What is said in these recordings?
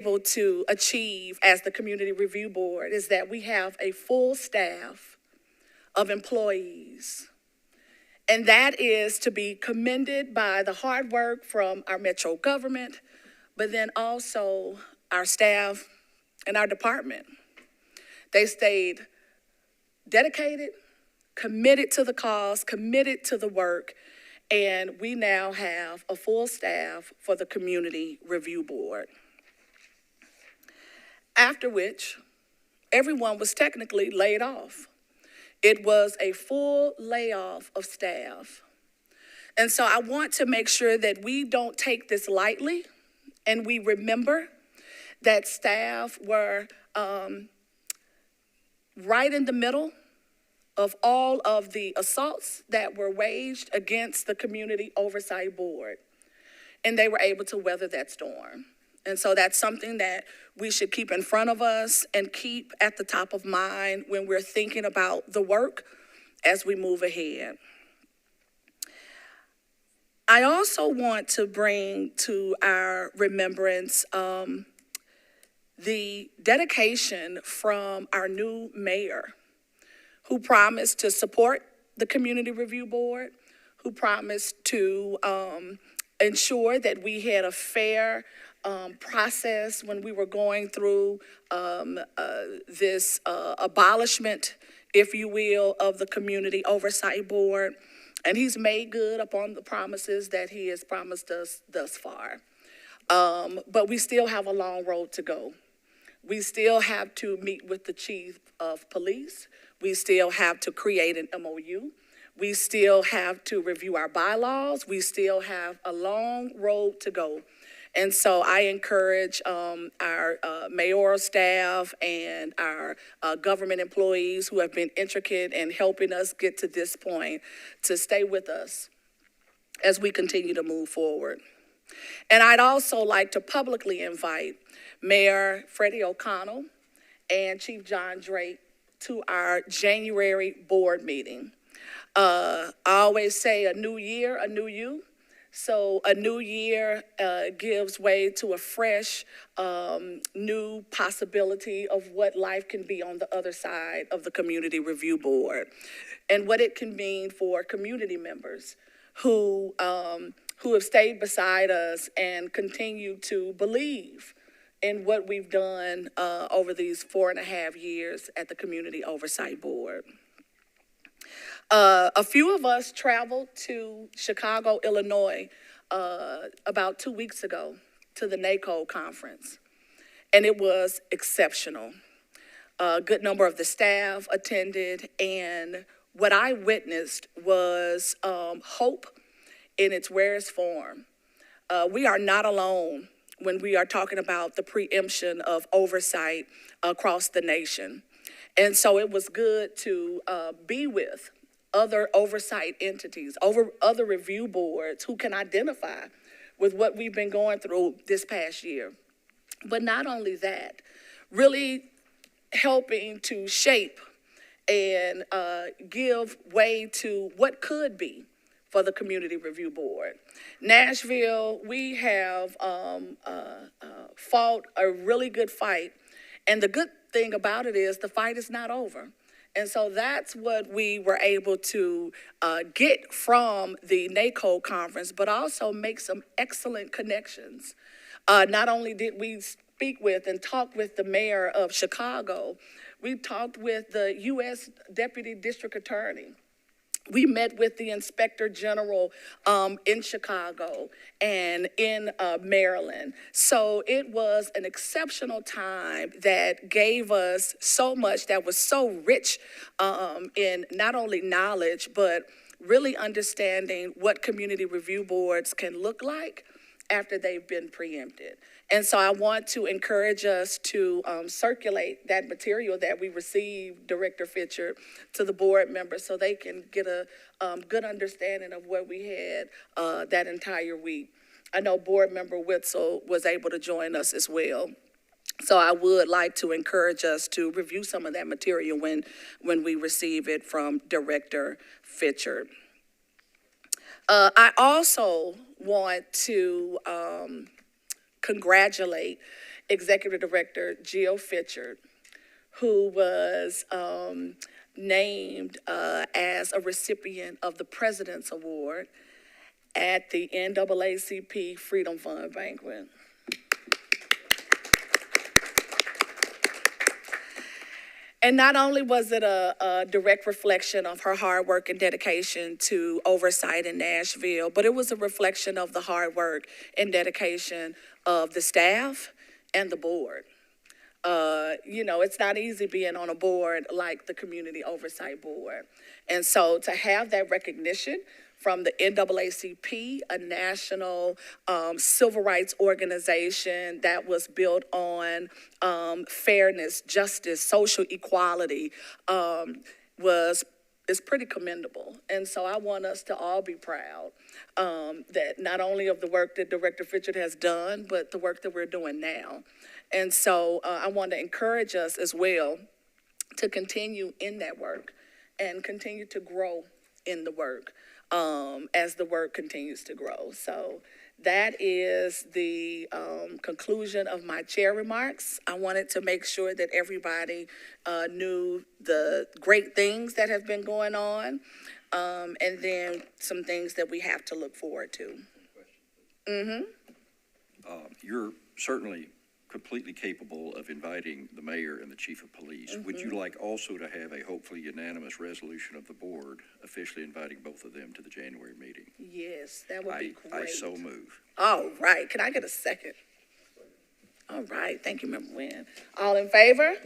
able to achieve as the Community Review Board is that we have a full staff of employees. And that is to be commended by the hard work from our metro government, but then also our staff and our department. They stayed dedicated, committed to the cause, committed to the work, and we now have a full staff for the Community Review Board. After which, everyone was technically laid off. It was a full layoff of staff. And so I want to make sure that we don't take this lightly and we remember that staff were right in the middle of all of the assaults that were waged against the Community Oversight Board. And they were able to weather that storm. And so that's something that we should keep in front of us and keep at the top of mind when we're thinking about the work as we move ahead. I also want to bring to our remembrance the dedication from our new mayor, who promised to support the Community Review Board, who promised to ensure that we had a fair process when we were going through this abolishment, if you will, of the Community Oversight Board. And he's made good upon the promises that he has promised us thus far. But we still have a long road to go. We still have to meet with the chief of police. We still have to create an MOU. We still have to review our bylaws. We still have a long road to go. And so I encourage our mayoral staff and our government employees who have been intricate in helping us get to this point to stay with us as we continue to move forward. And I'd also like to publicly invite Mayor Freddie O'Connell and Chief John Drake to our January board meeting. I always say a new year, a new you. So a new year gives way to a fresh, new possibility of what life can be on the other side of the Community Review Board and what it can mean for community members who have stayed beside us and continue to believe in what we've done over these 4.5 years at the Community Oversight Board. A few of us traveled to Chicago, Illinois, about 2 weeks ago to the NACO conference, and it was exceptional. A good number of the staff attended, and what I witnessed was hope in its rarest form. We are not alone when we are talking about the preemption of oversight across the nation. And so it was good to be with other oversight entities, other review boards who can identify with what we've been going through this past year. But not only that, really helping to shape and give way to what could be for the Community Review Board. Nashville, we have fought a really good fight, and the good thing about it is the fight is not over. And so that's what we were able to get from the NACO conference, but also make some excellent connections. Not only did we speak with and talk with the mayor of Chicago, we talked with the U.S. Deputy District Attorney. We met with the Inspector General in Chicago and in Maryland. So it was an exceptional time that gave us so much, that was so rich in not only knowledge, but really understanding what community review boards can look like after they've been preempted. And so I want to encourage us to circulate that material that we received, Director Fitcher, to the board members so they can get a good understanding of what we had that entire week. I know Board Member Witzel was able to join us as well. So I would like to encourage us to review some of that material when we receive it from Director Fitcher. I also want to congratulate Executive Director Jill Fitchard, who was named as a recipient of the President's Award at the NAACP Freedom Fund Banquet. And not only was it a direct reflection of her hard work and dedication to oversight in Nashville, but it was a reflection of the hard work and dedication of the staff and the board. It's not easy being on a board like the Community Oversight Board. And so to have that recognition from the NAACP, a national civil rights organization that was built on fairness, justice, social equality, is pretty commendable. And so I want us to all be proud that not only of the work that Director Fitchard has done, but the work that we're doing now. And so I want to encourage us as well to continue in that work and continue to grow in the work as the work continues to grow. So that is the conclusion of my chair remarks. I wanted to make sure that everybody knew the great things that have been going on, and then some things that we have to look forward to. You're certainly completely capable of inviting the mayor and the chief of police. Would you like also to have a hopefully unanimous resolution of the board officially inviting both of them to the January meeting? Yes, that would be great. I so move. All right, can I get a second? All right, thank you, Member Nguyen. All in favor?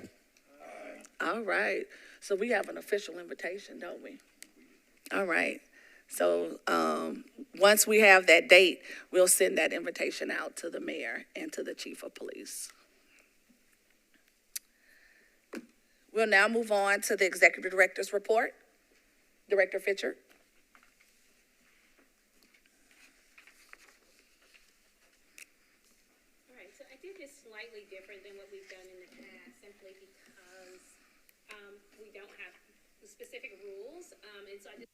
Aye. All right, so we have an official invitation, don't we? All right, so once we have that date, we'll send that invitation out to the mayor and to the chief of police. We'll now move on to the executive director's report. Director Fitchard. All right, so I did this slightly different than what we've done in the past, simply because we don't have specific rules, and so I just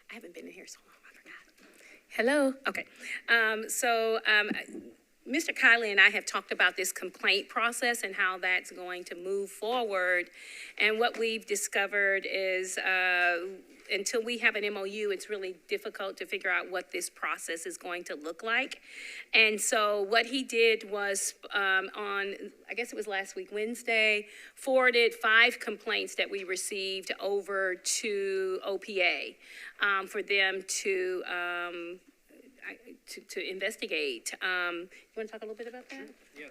I haven't been in here so long, I forgot. Hello, okay. Mr. Kiley and I have talked about this complaint process and how that's going to move forward. And what we've discovered is until we have an MOU, it's really difficult to figure out what this process is going to look like. And so what he did was on, I guess it was last week, Wednesday, forwarded 5 complaints that we received over to OPA for them to investigate. You want to talk a little bit about that? Yeah.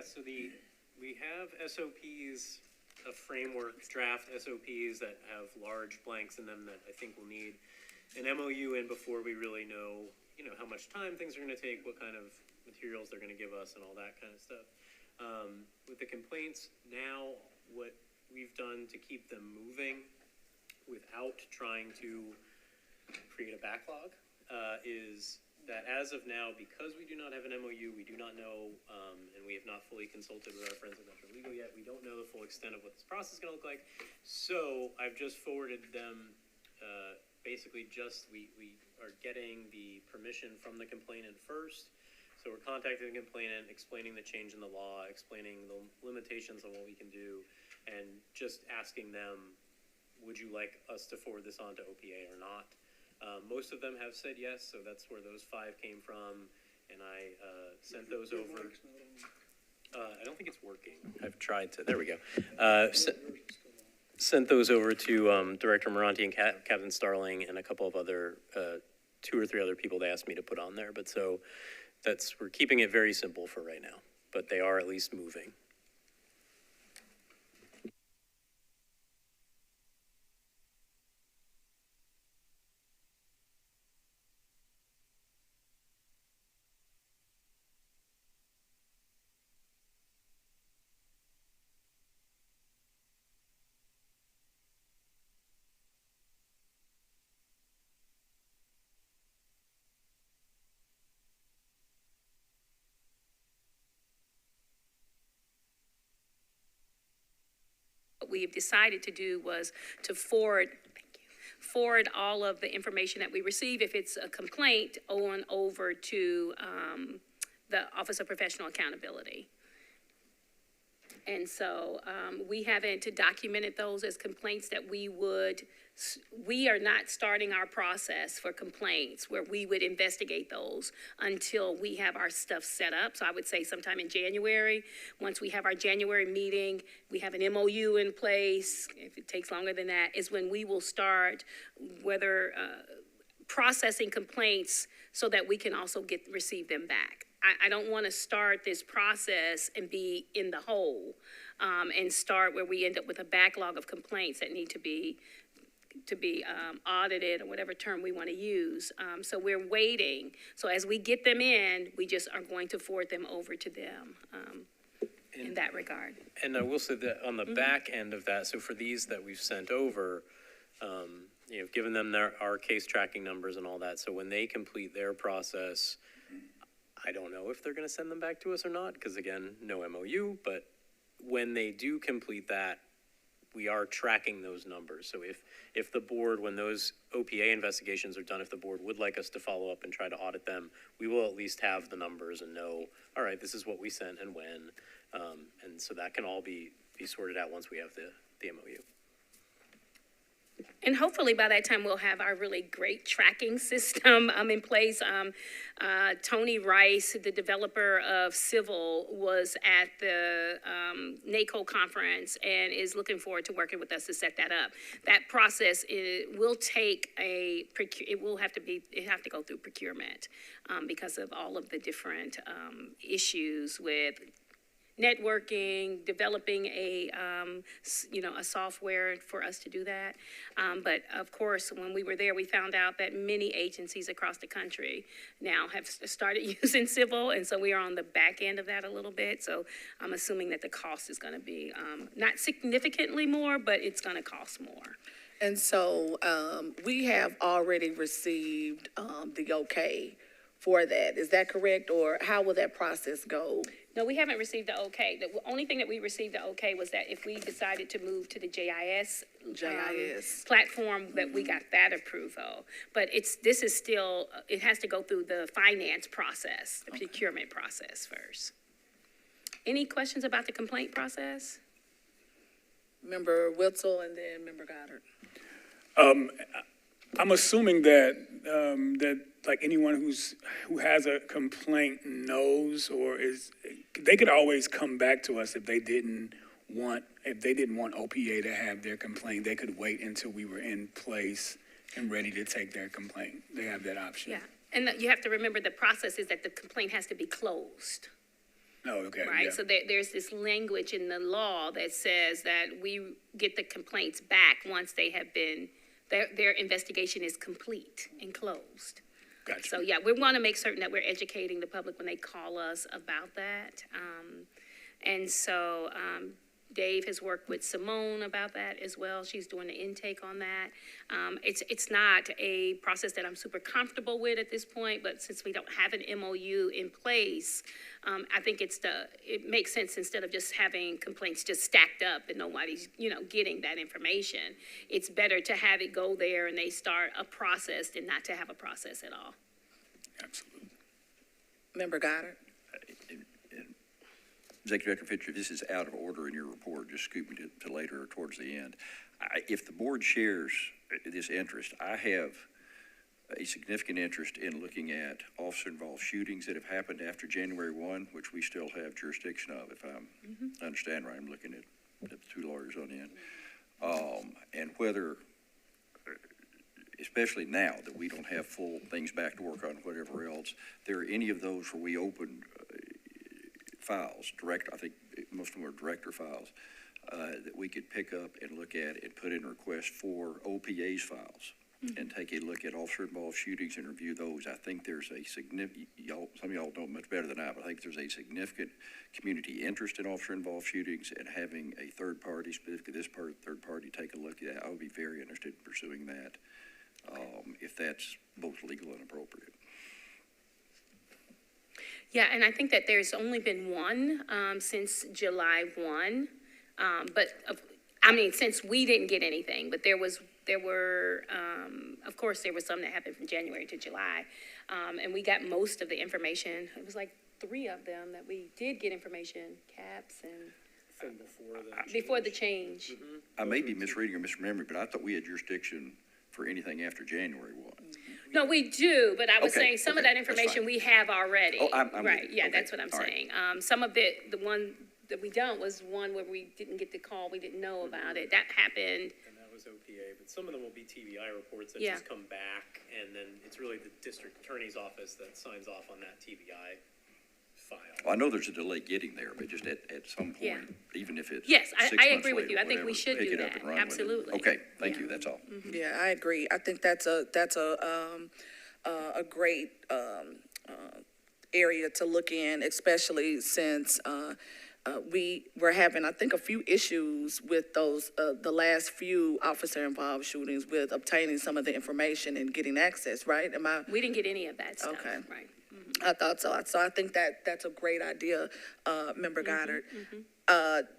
So we have SOPs, a framework, draft SOPs that have large blanks in them that I think will need an MOU in before we really know, how much time things are going to take, what kind of materials they're going to give us, and all that kind of stuff. With the complaints now, what we've done to keep them moving without trying to create a backlog is that as of now, because we do not have an MOU, we do not know, and we have not fully consulted with our friends at Metro Legal yet, we don't know the full extent of what this process is going to look like. So I've just forwarded them, basically we are getting the permission from the complainant first. So we're contacting the complainant, explaining the change in the law, explaining the limitations on what we can do, and just asking them, would you like us to forward this on to OPA or not? Most of them have said yes, so that's where those 5 came from, and I sent those over. I don't think it's working. I've tried to. There we go. Sent those over to Director Moranti and Captain Starling and a couple of other 2 or 3 other people they asked me to put on there. But so we're keeping it very simple for right now, but they are at least moving. what we have decided to do was to forward all of the information that we receive, if it's a complaint, on over to the Office of Professional Accountability. And so we haven't documented those as complaints that we are not starting our process for complaints where we would investigate those until we have our stuff set up. So I would say sometime in January, once we have our January meeting, we have an MOU in place. If it takes longer than that, is when we will start processing complaints so that we can also receive them back. I don't want to start this process and be in the hole and start where we end up with a backlog of complaints that need to be audited, or whatever term we want to use. So we're waiting. So as we get them in, we just are going to forward them over to them in that regard. And I will say that on the back end of that, so for these that we've sent over, given them our case tracking numbers and all that, so when they complete their process, I don't know if they're going to send them back to us or not, because again, no MOU, but when they do complete that, we are tracking those numbers. So if the board, when those OPA investigations are done, if the board would like us to follow up and try to audit them, we will at least have the numbers and know, all right, this is what we sent and when. And so that can all be sorted out once we have the MOU. And hopefully by that time, we'll have our really great tracking system in place. Tony Rice, the developer of Civil, was at the NACO conference and is looking forward to working with us to set that up. That process will take it have to go through procurement because of all of the different issues with networking, developing a software for us to do that. But of course, when we were there, we found out that many agencies across the country now have started using Civil, and so we are on the back end of that a little bit. So I'm assuming that the cost is going to be not significantly more, but it's going to cost more. And so we have already received the okay for that. Is that correct? Or how will that process go? No, we haven't received the okay. The only thing that we received the okay was that if we decided to move to the JIS platform, that we got that approval. But this is still, it has to go through the finance process, the procurement process first. Any questions about the complaint process? Member Witzel and then Member Goddard. I'm assuming that like anyone who has a complaint knows, or they could always come back to us if they didn't want OPA to have their complaint. They could wait until we were in place and ready to take their complaint. They have that option. Yeah, and you have to remember the process is that the complaint has to be closed. Oh, okay. Right, Yeah. so there's this language in the law that says that we get the complaints back once they have been, their investigation is complete and closed. Gotcha. So, yeah, we want to make certain that we're educating the public when they call us about that. And so Dave has worked with Simone about that as well. She's doing the intake on that. It's not a process that I'm super comfortable with at this point, but since we don't have an MOU in place, I think it makes sense, instead of just having complaints just stacked up and nobody's, getting that information. It's better to have it go there and they start a process than not to have a process at all. Absolutely. Member Goddard. Executive Director Fisher, this is out of order in your report, just scooping it to later or towards the end. If the board shares this interest, I have a significant interest in looking at officer-involved shootings that have happened after January 1, which we still have jurisdiction of, if I understand right. I'm looking at the two lawyers on the end. And whether, especially now that we don't have full things back to work on, whatever else, there are any of those where we opened files, I think most of them are director files, that we could pick up and look at and put in requests for OPA's files and take a look at officer-involved shootings and review those. I think there's a significant, some of y'all know much better than I, but I think there's a significant community interest in officer-involved shootings, and having a third party, specifically this third party, take a look at that. I would be very interested in pursuing that, if that's both legal and appropriate. Yeah, and I think that there's only been one since July 1, but I mean, since we didn't get anything, but there were, of course, there was some that happened from January to July. And we got most of the information. It was like 3 of them that we did get information, CAPS and From before the change. I may be misreading or misremembering, but I thought we had jurisdiction for anything after January 1. No, we do, but I was Okay, saying some of okay, that that's information fine. we have already. Oh, I'm with Right, you. yeah, Okay, that's what I'm all right. saying. Some of it, the one that we don't was one where we didn't get the call, we didn't know about it. That happened. And that was OPA, but some of them will be TBI reports that Yeah. just come back, and then it's really the district attorney's office that signs off on that TBI file. Well, I know there's a delay getting there, but just at some Yeah. point, even if it's Yes, I 6 months agree with later, you. I think we whatever, should pick do it up that. and run with it. Absolutely. Okay, thank Yeah. you, that's all. Yeah, I agree. I think that's a great, area to look in, especially since, we were having, I think, a few issues with those, the last few officer-involved shootings with obtaining some of the information and getting access, right? We didn't get any of that stuff, Okay. right? I thought so. So I think that's a great idea, Member Goddard.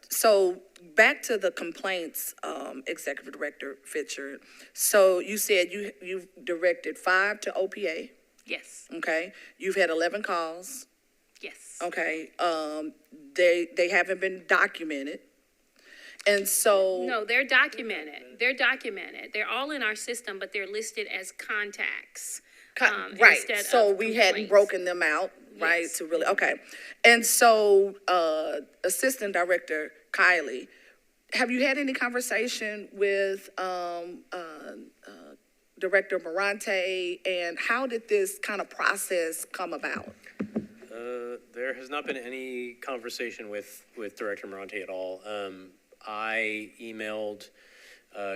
So back to the complaints, Executive Director Fitcher. So you said you've directed 5 to OPA, Yes, okay? You've had 11 calls, yes. okay? They haven't been documented. And so. No, they're documented. They're documented. They're all in our system, but they're listed as contacts. Right, instead so of we hadn't complaints. broken them out, right, Yes. to really, okay. And so, Assistant Director Kylie, have you had any conversation with, Director Morante, and how did this kind of process come about? There has not been any conversation with Director Morante at all. I emailed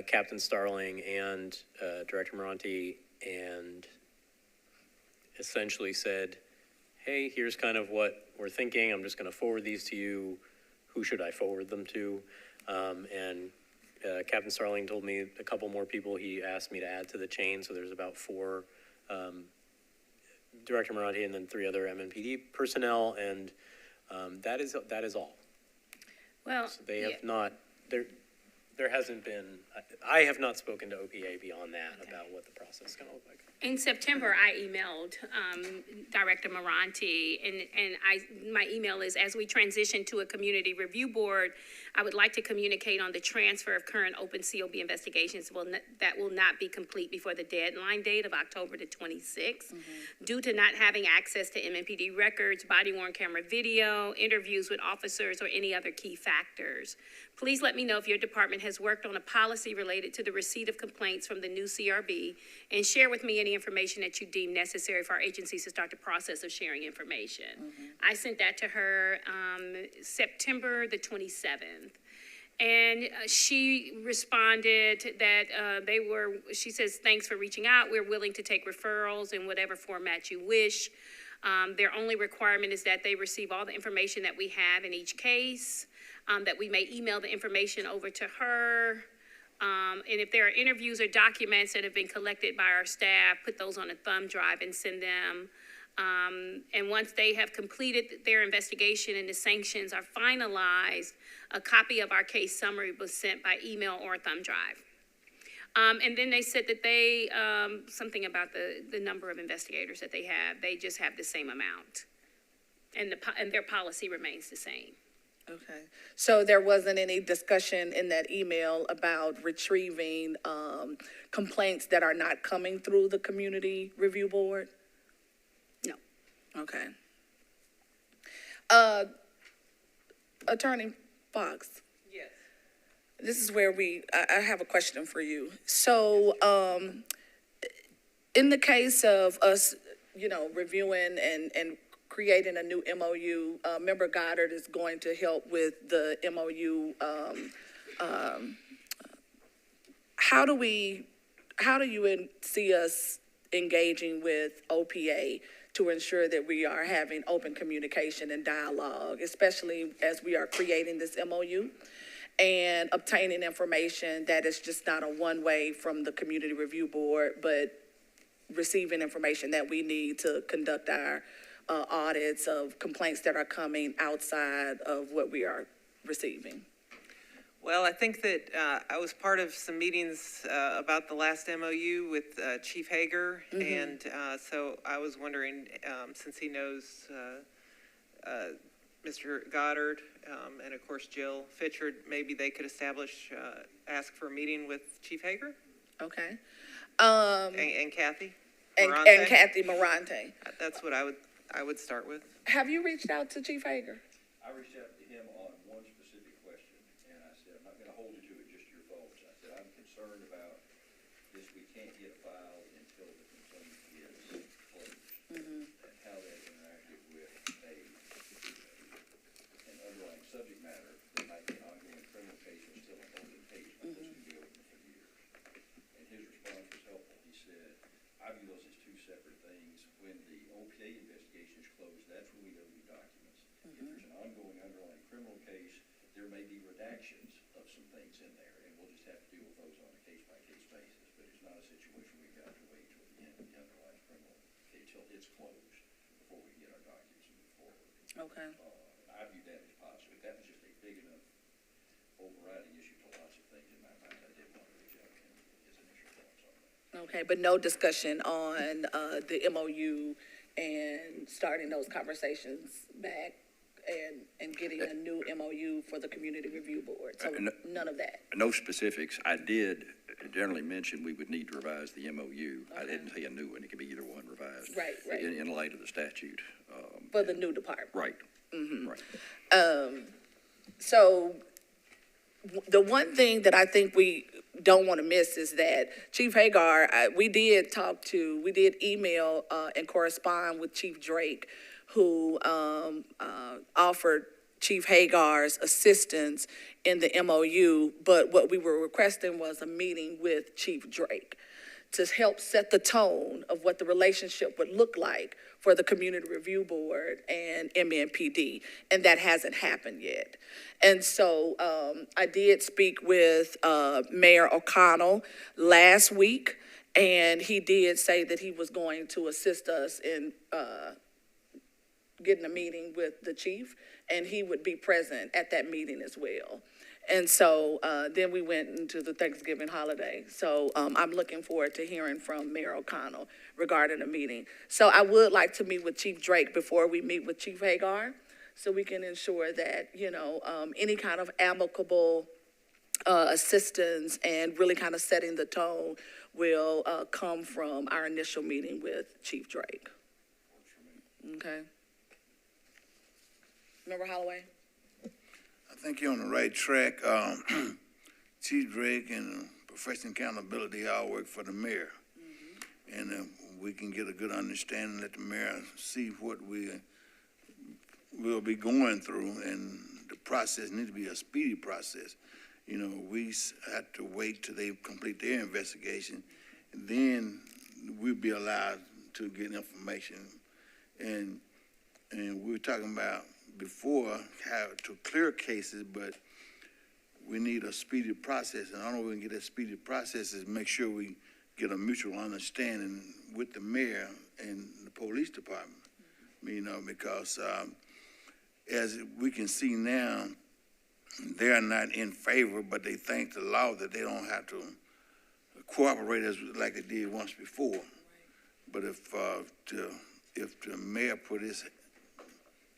Captain Starling and Director Morante and essentially said, hey, here's kind of what we're thinking. I'm just going to forward these to you. Who should I forward them to? And Captain Starling told me a couple more people he asked me to add to the chain. So there's about 4 Director Morante and then 3 other MNPD personnel. And that is all. Well, So they yeah. have not, there hasn't been, I have not spoken to OPA beyond that about what the process is going to look like. In September, I emailed Director Morante, and my email is, as we transition to a community review board, I would like to communicate on the transfer of current open COB investigations that will not be complete before the deadline date of October the 26th. Due to not having access to MNPD records, body-worn camera video, interviews with officers, or any other key factors. Please let me know if your department has worked on a policy related to the receipt of complaints from the new CRB, and share with me any information that you deem necessary for our agencies to start the process of sharing information. I sent that to her September the 27th. And she responded that she says, thanks for reaching out. We're willing to take referrals in whatever format you wish. Their only requirement is that they receive all the information that we have in each case, that we may email the information over to her. And if there are interviews or documents that have been collected by our staff, put those on a thumb drive and send them. And once they have completed their investigation and the sanctions are finalized, a copy of our case summary was sent by email or thumb drive. And then they said that they, something about the number of investigators that they have, they just have the same amount. And their policy remains the same. Okay, so there wasn't any discussion in that email about retrieving, complaints that are not coming through the Community Review Board? No. Okay. Attorney Fox? Yes. This is where I have a question for you. So, in the case of us, reviewing and creating a new MOU, Member Goddard is going to help with the MOU. How do you see us engaging with OPA to ensure that we are having open communication and dialogue, especially as we are creating this MOU and obtaining information that is just not a one-way from the Community Review Board, but receiving information that we need to conduct our audits of complaints that are coming outside of what we are receiving? Well, I think that I was part of some meetings about the last MOU with Chief Hager, and so I was wondering, since he knows Mr. Goddard and of course Jill Fitchard, maybe they could ask for a meeting with Chief Hager Okay. and Kathy. And Morante. Kathy Morante. That's what I would start with. Have you reached out to Chief Hager? I reached out to him on one specific question, and I said, I'm not gonna hold you to it, just your faults. I said, I'm concerned about this, we can't get a file until the complaint is closed. And how that interacted with an underlying subject matter that might be an ongoing criminal case or still an open case, but this can be open for years. And his response was helpful. He said, I view those as two separate things. When the OPA investigation is closed, that's when we go to documents. If there's an ongoing underlying criminal case, there may be redactions of some things in there, and we'll just have to deal with those on a case-by-case basis. But it's not a situation where we've got to wait till the end of the underlying criminal case, till it's closed, before we get our documents and move forward. Okay. I view that as positive. That was just a big enough overriding issue to lots of things in my mind. I did want to reach out to him, his initial thoughts on that. Okay, but no discussion on the MOU and starting those conversations back and getting a new MOU for the Community Review Board. So none of that. No specifics. I did generally mention we would need to revise the MOU. I didn't say a new one. It could be either one revised. Right, right. In light of the statute. For the new department. Right. Right. So the one thing that I think we don't want to miss is that Chief Hagar, we did email and correspond with Chief Drake, who offered Chief Hagar's assistance in the MOU, but what we were requesting was a meeting with Chief Drake to help set the tone of what the relationship would look like for the Community Review Board and MNPD, and that hasn't happened yet. And so I did speak with Mayor O'Connell last week, and he did say that he was going to assist us in getting a meeting with the chief, and he would be present at that meeting as well. And so then we went into the Thanksgiving holiday. So I'm looking forward to hearing from Mayor O'Connell regarding a meeting. So I would like to meet with Chief Drake before we meet with Chief Hagar, so we can ensure that, any kind of amicable assistance and really kind of setting the tone will come from our initial meeting with Chief Drake. Okay. Member Holloway? I think you're on the right track. Chief Drake and Professional Accountability all work for the mayor. And we can get a good understanding, let the mayor see what we'll be going through, and the process needs to be a speedy process. We have to wait till they complete their investigation, and then we'll be allowed to get information. And we were talking about before how to clear cases, but we need a speedy process. And the only way we can get that speedy process is make sure we get a mutual understanding with the mayor and the police department. Because as we can see now, they're not in favor, but they thank the law that they don't have to cooperate as like they did once before. But if the mayor put his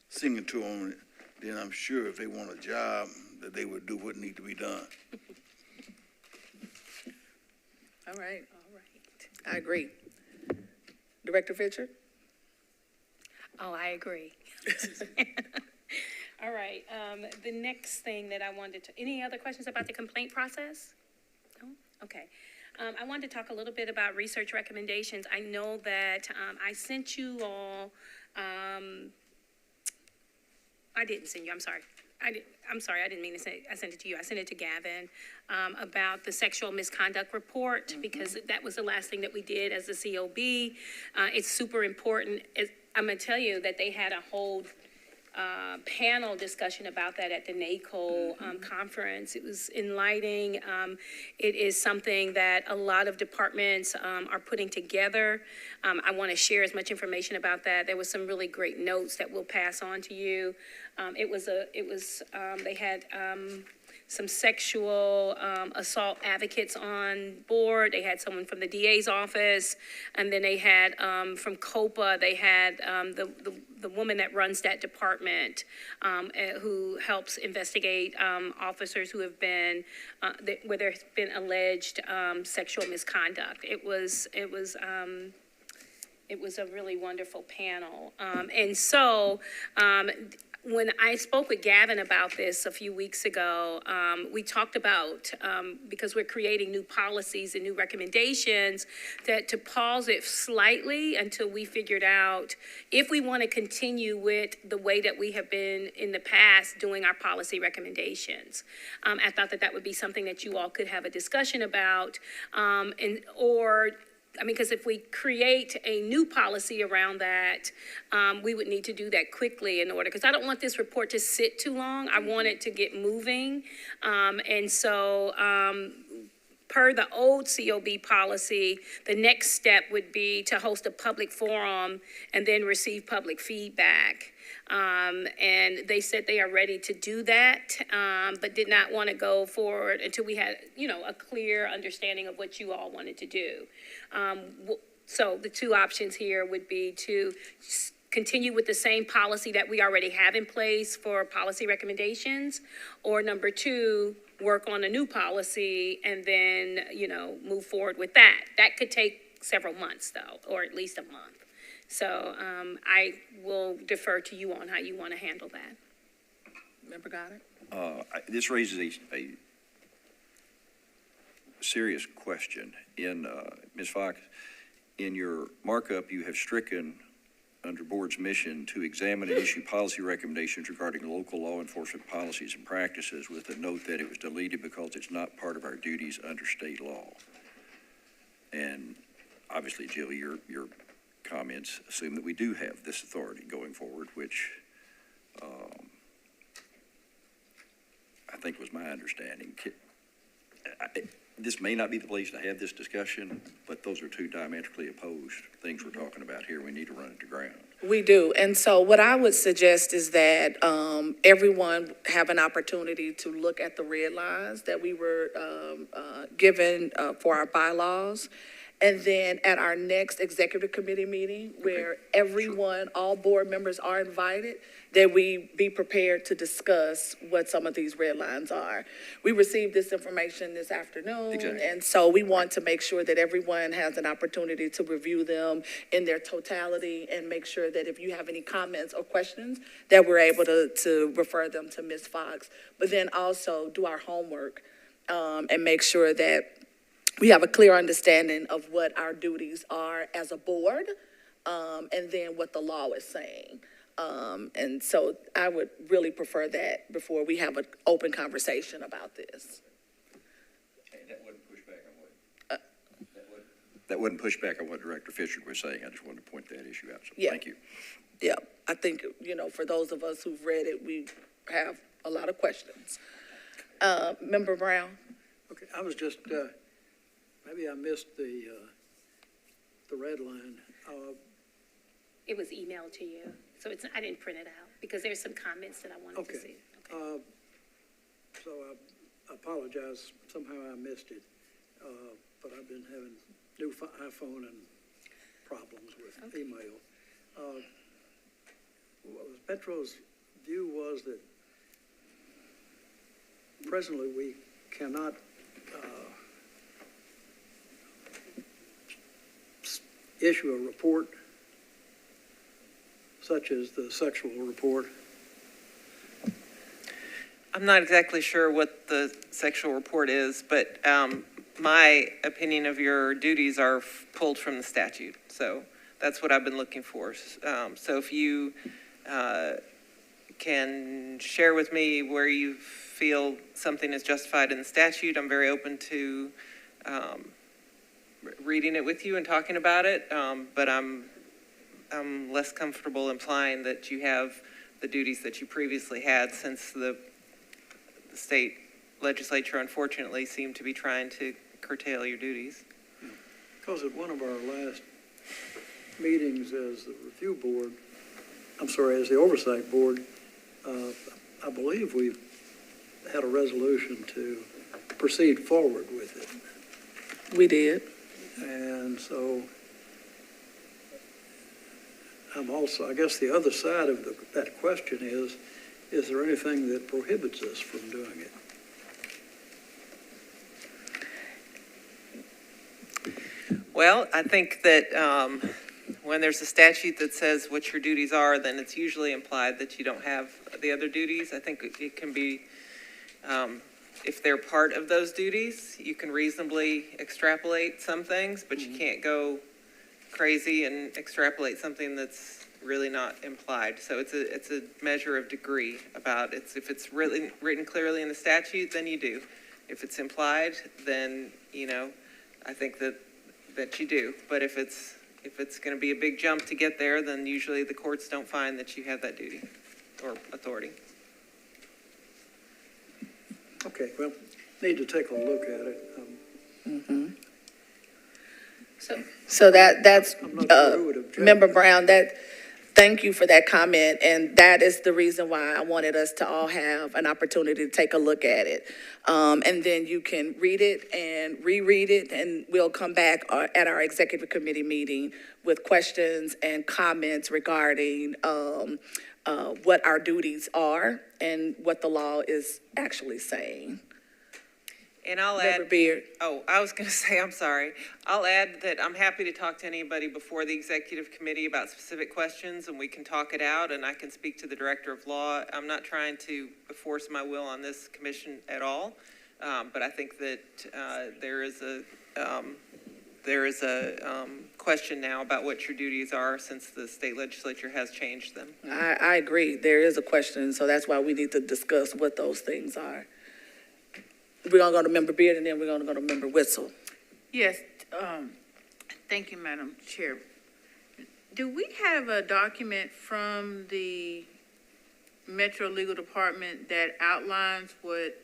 signature on it, then I'm sure if they want a job, that they would do what needs to be done. All right. I agree. Director Fitchard? Oh, I agree. All right, the next thing that I wanted to, any other questions about the complaint process? No? Okay. I wanted to talk a little bit about research recommendations. I know that I sent you all, I didn't send you, I'm sorry. I didn't mean to say, I sent it to you. I sent it to Gavin about the sexual misconduct report, because that was the last thing that we did as the COB. It's super important. I'm going to tell you that they had a hold panel discussion about that at the NACO conference. It was enlightening. It is something that a lot of departments are putting together. I want to share as much information about that. There was some really great notes that we'll pass on to you. They had some sexual assault advocates on board. They had someone from the DA's office, and then they had from COPA, they had the woman that runs that department who helps investigate officers who have been, where there's been alleged sexual misconduct. It was a really wonderful panel. And so when I spoke with Gavin about this a few weeks ago, we talked about, because we're creating new policies and new recommendations, that to pause it slightly until we figured out if we want to continue with the way that we have been in the past doing our policy recommendations. I thought that would be something that you all could have a discussion about, because if we create a new policy around that, we would need to do that quickly in order, because I don't want this report to sit too long. I want it to get moving. And so per the old COB policy, the next step would be to host a public forum and then receive public feedback. And they said they are ready to do that, but did not want to go forward until we had, a clear understanding of what you all wanted to do. So the two options here would be to continue with the same policy that we already have in place for policy recommendations, or number two, work on a new policy and then, move forward with that. That could take several months though, or at least a month. So I will defer to you on how you want to handle that. Member Goddard? This raises a serious question. Ms. Fox, in your markup, you have stricken under board's mission to examine and issue policy recommendations regarding local law enforcement policies and practices, with a note that it was deleted because it's not part of our duties under state law. And obviously, Jill, your comments assume that we do have this authority going forward, which I think was my understanding. This may not be the place to have this discussion, but those are two diametrically opposed things we're talking about here. We need to run it to ground. We do. And so what I would suggest is that everyone have an opportunity to look at the red lines that we were given for our bylaws. And then at our next executive committee meeting, where everyone, all board members are invited, that we be prepared to discuss what some of these red lines are. We received this information this afternoon. Exactly. And so we want to make sure that everyone has an opportunity to review them in their totality and make sure that if you have any comments or questions, that we're able to refer them to Ms. Fox. But then also do our homework and make sure that we have a clear understanding of what our duties are as a board, and then what the law is saying. And so I would really prefer that before we have an open conversation about this. And that wouldn't push back on that wouldn't push back on what Director Fisher was saying. I just wanted to point that issue out. So Yeah. Thank you. Yeah, I think, for those of us who've read it, we have a lot of questions. Member Brown? Okay, I was just, maybe I missed the red line. It was emailed to you, so I didn't print it out because there's some comments that I wanted to Okay. see. So I apologize, somehow I missed it. But I've been having new iPhone and problems with email. Metro's view was that presently we cannot issue a report such as the sexual report. I'm not exactly sure what the sexual report is, but my opinion of your duties are pulled from the statute. So that's what I've been looking for. So if you can share with me where you feel something is justified in the statute, I'm very open to reading it with you and talking about it. But I'm less comfortable implying that you have the duties that you previously had, since the state legislature unfortunately seemed to be trying to curtail your duties. Because at one of our last meetings as the review board, as the oversight board, I believe we had a resolution to proceed forward with it. We did. And so I'm also, I guess the other side of that question is there anything that prohibits us from doing it? Well, I think that when there's a statute that says what your duties are, then it's usually implied that you don't have the other duties. I think it can be, if they're part of those duties, you can reasonably extrapolate some things, but you can't go crazy and extrapolate something that's really not implied. So it's a measure of degree about it. If it's really written clearly in the statute, then you do. If it's implied, then, I think that you do. But if it's going to be a big jump to get there, then usually the courts don't find that you have that duty or authority. Okay, well, need to take a look at it. So that's, I'm not sure who would object. Member Brown, thank you for that comment, and that is the reason why I wanted us to all have an opportunity to take a look at it. And then you can read it and reread it, and we'll come back at our executive committee meeting with questions and comments regarding what our duties are and what the law is actually saying. And I'll Member add, Beard. I was going to say, I'm sorry. I'll add that I'm happy to talk to anybody before the executive committee about specific questions, and we can talk it out, and I can speak to the director of law. I'm not trying to force my will on this commission at all, but I think that there is a question now about what your duties are since the state legislature has changed them. I agree. There is a question, so that's why we need to discuss what those things are. We're gonna go to Member Beard, and then we're gonna go to Member Whistle. Yes, thank you, Madam Chair. Do we have a document from the Metro Legal Department that outlines what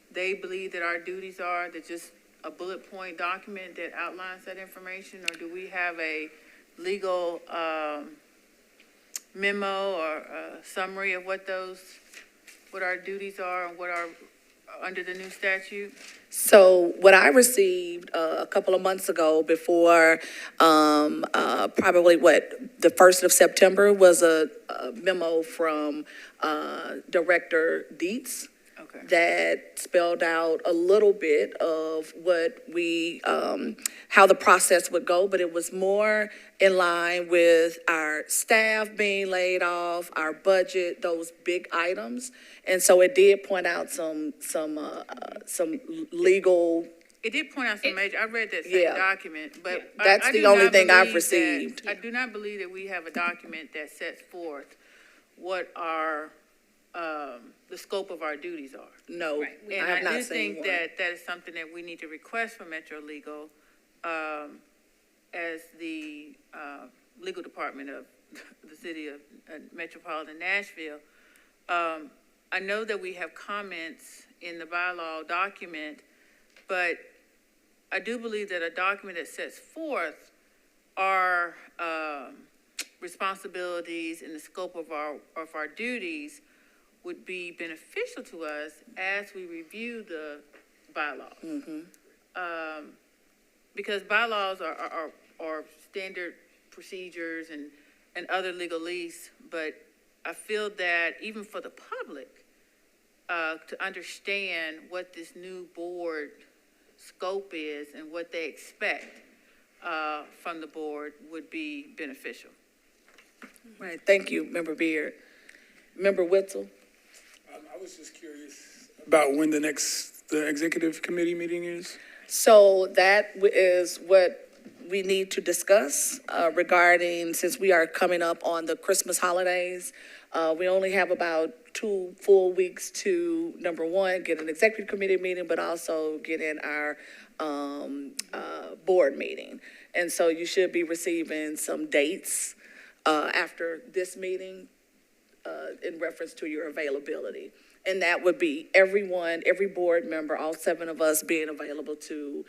they believe that our duties are, that just a bullet point document that outlines that information? Or do we have a legal memo or a summary of what our duties are and what are under the new statute? So what I received a couple of months ago before, probably the 1st of September, was a memo from Director Dietz Okay. that spelled out a little bit of what how the process would go, but it was more in line with our staff being laid off, our budget, those big items. And so it did point out some legal, It did point out some major, I read that Yeah. same document, but That's I the do only not thing I've believe that- received. I do not believe that we have a document that sets forth what our, the scope of our duties are. no, Right. I And have I not do seen think one. that that is something that we need to request from Metro Legal, as the, legal department of the city of metropolitan Nashville. I know that we have comments in the bylaw document, but I do believe that a document that sets forth our, responsibilities and the scope of our duties would be beneficial to us as we review the bylaws. Because bylaws are standard procedures and other legalese, but I feel that even for the public, to understand what this new board scope is and what they expect, from the board would be beneficial. Right, thank you, Member Beard. Member Witzel? I was just curious about when the executive committee meeting is. So that is what we need to discuss regarding, since we are coming up on the Christmas holidays. We only have about 2 full weeks to, number one, get an executive committee meeting, but also get in our board meeting. And so you should be receiving some dates after this meeting in reference to your availability. And that would be everyone, every board member, all 7 of us being available to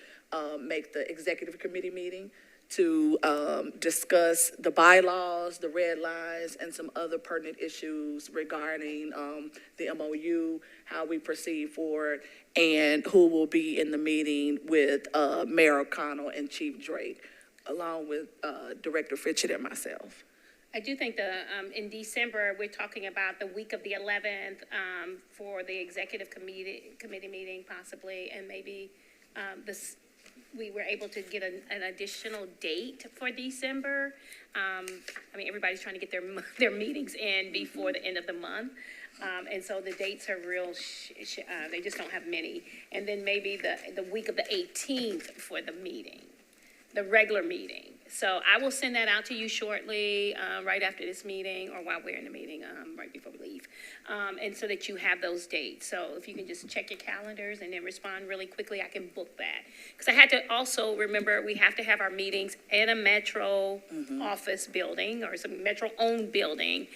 make the executive committee meeting to discuss the bylaws, the red lines, and some other pertinent issues regarding the MOU, how we proceed forward, and who will be in the meeting with Mayor O'Connell and Chief Drake, along with Director Fitchett and myself. I do think in December, we're talking about the week of the 11th for the executive committee meeting possibly, and maybe we were able to get an additional date for December. I mean, everybody's trying to get their meetings in before the end of the month. And so the dates are real, they just don't have many. And then maybe the week of the 18th for the meeting, the regular meeting. So I will send that out to you shortly, right after this meeting, or while we're in the meeting, right before we leave. And so that you have those dates. So if you can just check your calendars and then respond really quickly, I can book that. Because I had to also remember, we have to have our meetings in a Metro office building or some Metro-owned building.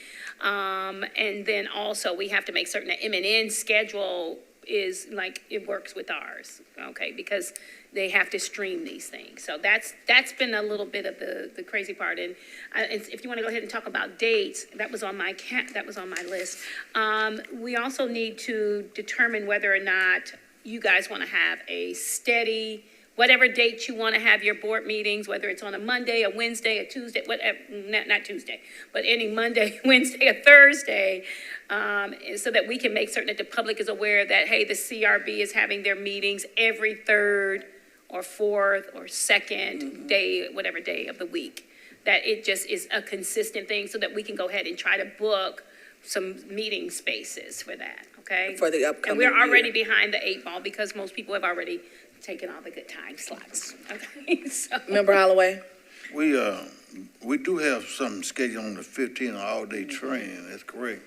And then also we have to make certain that M&N schedule is like, it works with ours, okay? Because they have to stream these things. So that's been a little bit of the crazy part. And if you want to go ahead and talk about dates, that was on my list. We also need to determine whether or not you guys want to have a steady, whatever date you want to have your board meetings, whether it's on a Monday, a Wednesday, a Tuesday, whatever, not Tuesday, but any Monday, Wednesday, or Thursday, so that we can make certain that the public is aware that, hey, the CRB is having their meetings every third or fourth or second day, whatever day of the week. That it just is a consistent thing so that we can go ahead and try to book some meeting spaces for that, okay? For the upcoming And we're already year. behind the 8 ball because most people have already taken all the good time slots, okay? So, Member Holloway? We do have something scheduled on the 15th, an all-day training, that's correct.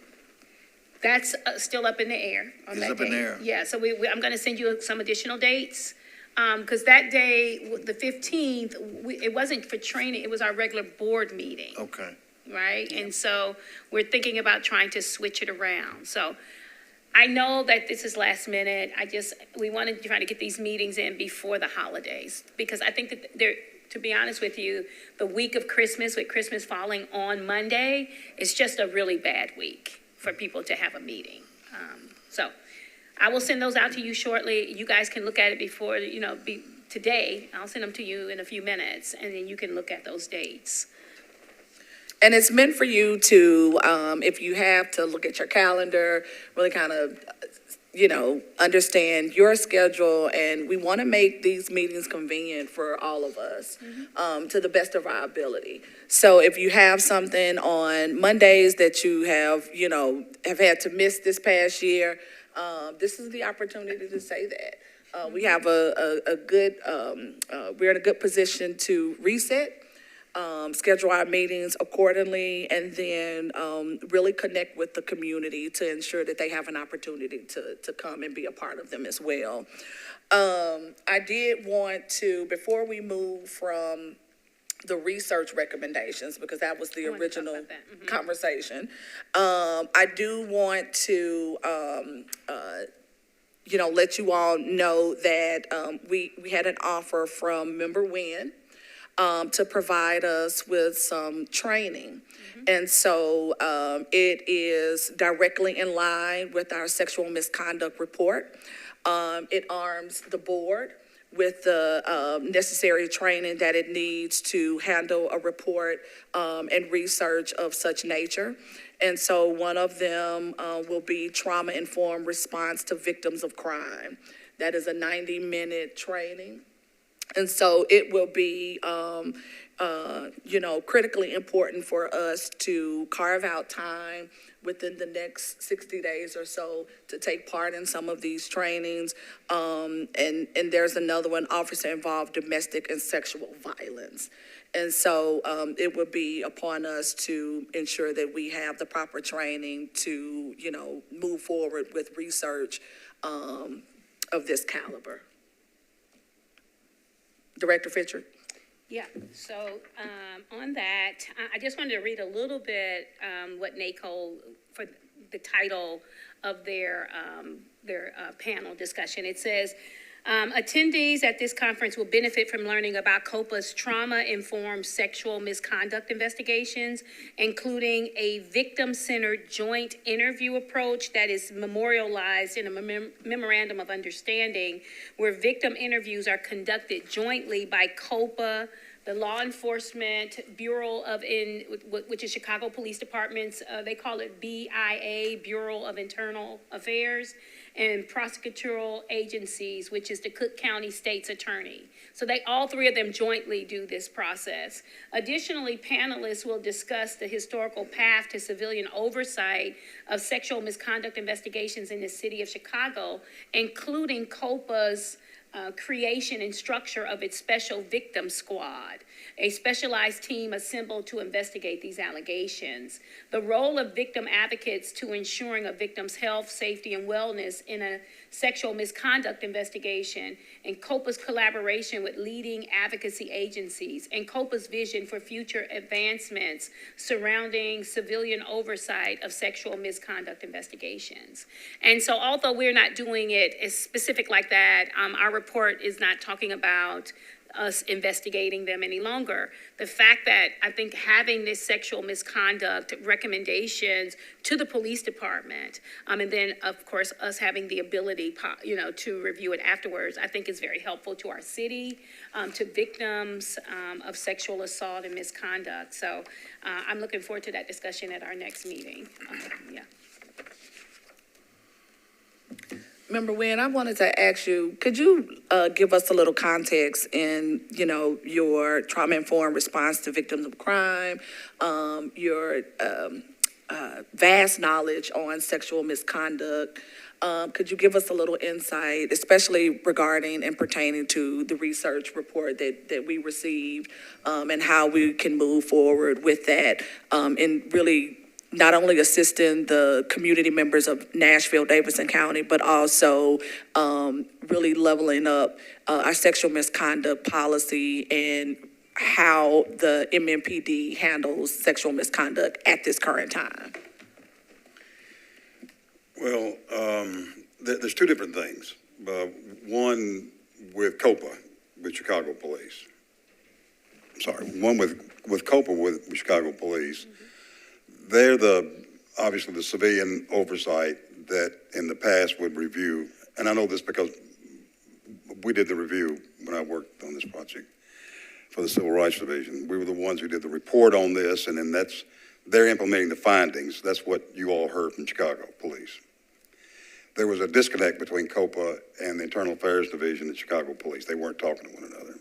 that's still up in the air on It's that up in the day. air. Yeah, so I'm gonna send you some additional dates. Because that day, the 15th, it wasn't for training, it was our regular board meeting, Okay. right? And so we're thinking about trying to switch it around. So I know that this is last minute. We wanted to try to get these meetings in before the holidays. Because I think that to be honest with you, the week of Christmas, with Christmas falling on Monday, is just a really bad week for people to have a meeting. So I will send those out to you shortly. You guys can look at it before, today. I'll send them to you in a few minutes, and then you can look at those dates. And it's meant for you to, if you have to look at your calendar, really kind of, understand your schedule. And we want to make these meetings convenient for all of us, to the best of our ability. So if you have something on Mondays that you have had to miss this past year, this is the opportunity to say that. We have a good, we're in a good position to reset, schedule our meetings accordingly, and then really connect with the community to ensure that they have an opportunity to come and be a part of them as well. I did want to, before we move from the research recommendations, because that was the I wanted to talk original about that. conversation, I do want to let you all know that we had an offer from Member Wynn to provide us with some training. And so it is directly in line with our sexual misconduct report. It arms the board with the necessary training that it needs to handle a report and research of such nature. And so one of them will be trauma-informed response to victims of crime. That is a 90-minute training. And so it will be, critically important for us to carve out time within the next 60 days or so to take part in some of these trainings. And there's another one, officer-involved domestic and sexual violence. And so it would be upon us to ensure that we have the proper training to, move forward with research of this caliber. Director Fitchett? Yeah, so on that, I just wanted to read a little bit what NACO for the title of their panel discussion. It says, attendees at this conference will benefit from learning about COPA's trauma-informed sexual misconduct investigations, including a victim-centered joint interview approach that is memorialized in a memorandum of understanding, where victim interviews are conducted jointly by COPA, the Law Enforcement Bureau which is Chicago Police Department's, they call it BIA, Bureau of Internal Affairs, and prosecutorial agencies, which is the Cook County State's Attorney. So all three of them jointly do this process. Additionally, panelists will discuss the historical path to civilian oversight of sexual misconduct investigations in the city of Chicago, including COPA's creation and structure of its Special Victim Squad, a specialized team assembled to investigate these allegations. The role of victim advocates to ensuring a victim's health, safety, and wellness in a sexual misconduct investigation, and COPA's collaboration with leading advocacy agencies, and COPA's vision for future advancements surrounding civilian oversight of sexual misconduct investigations. And so although we're not doing it as specific like that, our report is not talking about us investigating them any longer. The fact that I think having this sexual misconduct recommendations to the police department, and then of course us having the ability, to review it afterwards, I think is very helpful to our city, to victims of sexual assault and misconduct. So I'm looking forward to that discussion at our next meeting. Yeah. Member Wynn, I wanted to ask you, could you give us a little context in, your trauma-informed response to victims of crime, your vast knowledge on sexual misconduct? Could you give us a little insight, especially regarding and pertaining to the research report that we received, and how we can move forward with that, and really not only assisting the community members of Nashville, Davidson County, but also really leveling up our sexual misconduct policy and how the MMPD handles sexual misconduct at this current time? Well, there's two different things. One with COPA, with Chicago Police. One with COPA with Chicago Police. They're obviously the civilian oversight that in the past would review, and I know this because we did the review when I worked on this project for the Civil Rights Division. We were the ones who did the report on this, and then they're implementing the findings. That's what you all heard from Chicago Police. There was a disconnect between COPA and the Internal Affairs Division at Chicago Police. They weren't talking to one another.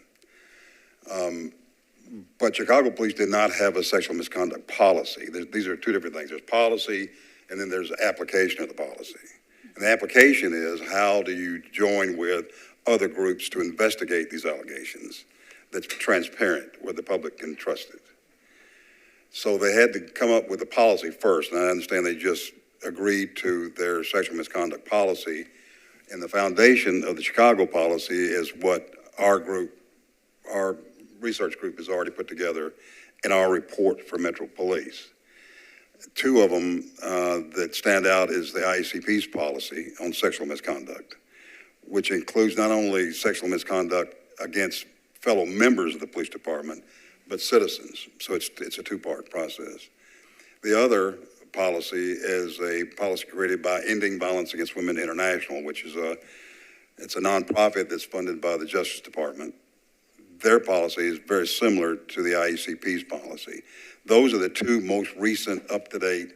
But Chicago Police did not have a sexual misconduct policy. These are two different things. There's policy, and then there's application of the policy. And the application is, how do you join with other groups to investigate these allegations that's transparent, where the public can trust it? So they had to come up with a policy first, and I understand they just agreed to their sexual misconduct policy. And the foundation of the Chicago policy is what our research group has already put together in our report for Metro Police. Two of them that stand out is the IACP's policy on sexual misconduct, which includes not only sexual misconduct against fellow members of the police department, but citizens. So it's a two-part process. The other policy is a policy created by Ending Violence Against Women International, which is it's a nonprofit that's funded by the Justice Department. Their policy is very similar to the IACP's policy. Those are the two most recent, up-to-date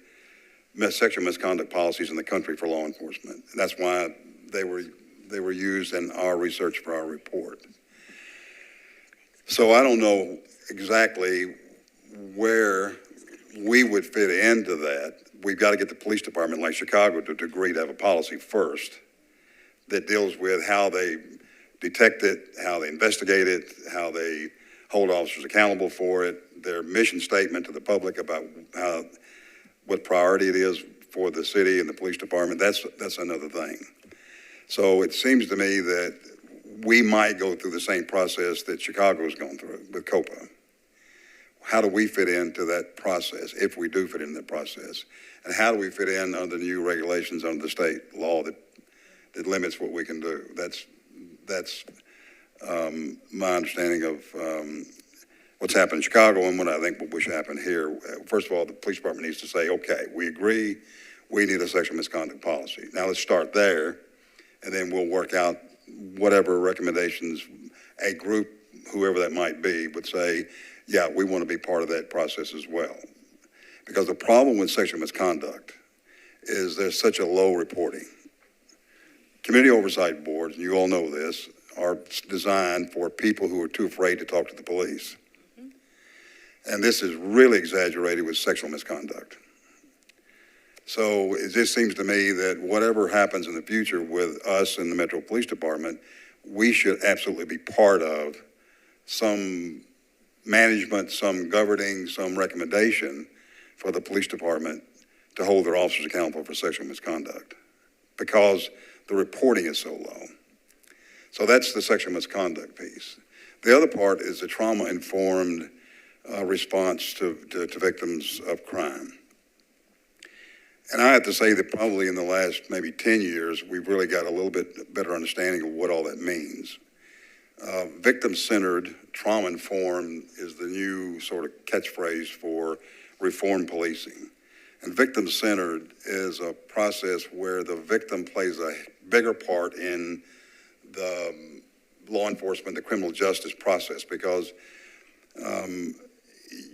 sexual misconduct policies in the country for law enforcement. And that's why they were used in our research for our report. So I don't know exactly where we would fit into that. We've got to get the police department, like Chicago, to agree to have a policy first that deals with how they detect it, how they investigate it, how they hold officers accountable for it, their mission statement to the public about what priority it is for the city and the police department. That's another thing. So it seems to me that we might go through the same process that Chicago's gone through with COPA, how do we fit into that process, if we do fit in that process? And how do we fit in under the new regulations under the state law that limits what we can do? That's my understanding of what's happened in Chicago and what I think what should happen here. First of all, the police department needs to say, okay, we agree, we need a sexual misconduct policy. Now let's start there, and then we'll work out whatever recommendations a group, whoever that might be, would say, yeah, we want to be part of that process as well. Because the problem with sexual misconduct is there's such a low reporting. Community oversight boards, and you all know this, are designed for people who are too afraid to talk to the police. And this is really exaggerated with sexual misconduct. So it just seems to me that whatever happens in the future with us and the Metro Police Department, we should absolutely be part of some management, some governing, some recommendation for the police department to hold their officers accountable for sexual misconduct because the reporting is so low. So that's the sexual misconduct piece. The other part is the trauma-informed response to victims of crime. And I have to say that probably in the last maybe 10 years, we've really got a little bit better understanding of what all that means. Victim-centered, trauma-informed is the new sort of catchphrase for reform policing. And victim-centered is a process where the victim plays a bigger part in the law enforcement, the criminal justice process, because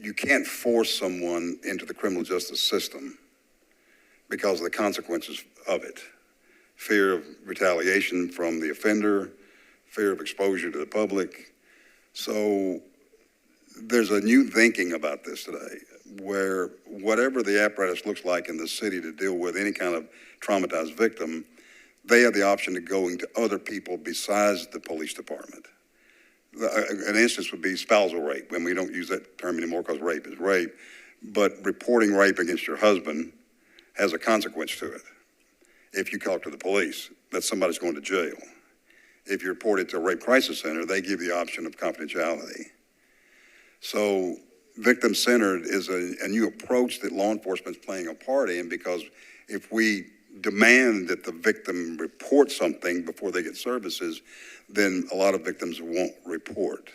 you can't force someone into the criminal justice system because of the consequences of it. Fear of retaliation from the offender, fear of exposure to the public. So there's a new thinking about this today, where whatever the apparatus looks like in the city to deal with any kind of traumatized victim, they have the option to go into other people besides the police department. An instance would be spousal rape, when we don't use that term anymore because rape is rape, but reporting rape against your husband has a consequence to it. If you talk to the police, that somebody's going to jail. If you report it to a rape crisis center, they give the option of confidentiality. So victim-centered is a new approach that law enforcement is playing a part in, because if we demand that the victim report something before they get services, then a lot of victims won't report.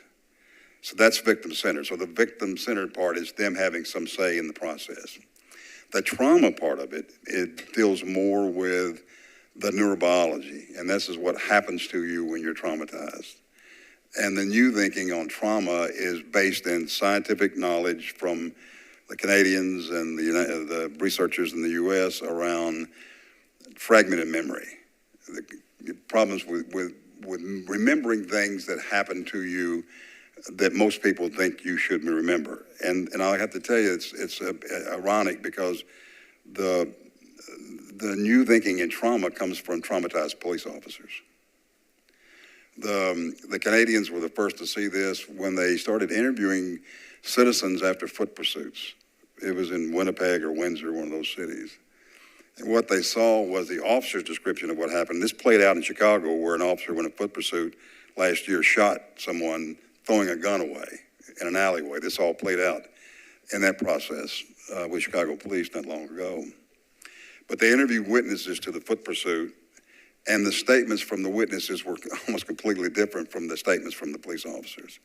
So that's victim-centered. So the victim-centered part is them having some say in the process. The trauma part of it deals more with the neurobiology, and this is what happens to you when you're traumatized. And the new thinking on trauma is based in scientific knowledge from the Canadians and the researchers in the U.S. around fragmented memory, the problems with remembering things that happened to you that most people think you should remember. And I have to tell you, it's ironic, because the new thinking in trauma comes from traumatized police officers. The Canadians were the first to see this when they started interviewing citizens after foot pursuits. It was in Winnipeg or Windsor, one of those cities. And what they saw was the officer's description of what happened. This played out in Chicago, where an officer in a foot pursuit last year shot someone throwing a gun away in an alleyway. This all played out in that process with Chicago police not long ago. But they interviewed witnesses to the foot pursuit, and the statements from the witnesses were almost completely different from the statements from the police officers.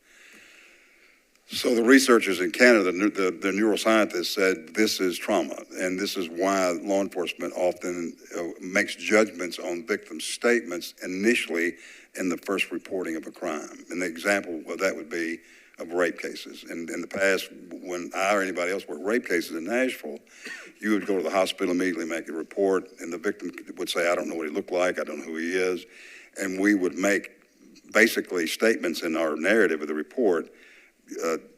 So the researchers in Canada, the neuroscientists, said this is trauma, and this is why law enforcement often makes judgments on victim statements initially in the first reporting of a crime. And the example of that would be of rape cases. And in the past, when I or anybody else worked rape cases in Nashville, you would go to the hospital immediately, make a report, and the victim would say, I don't know what he looked like, I don't know who he is. And we would make basically statements in our narrative of the report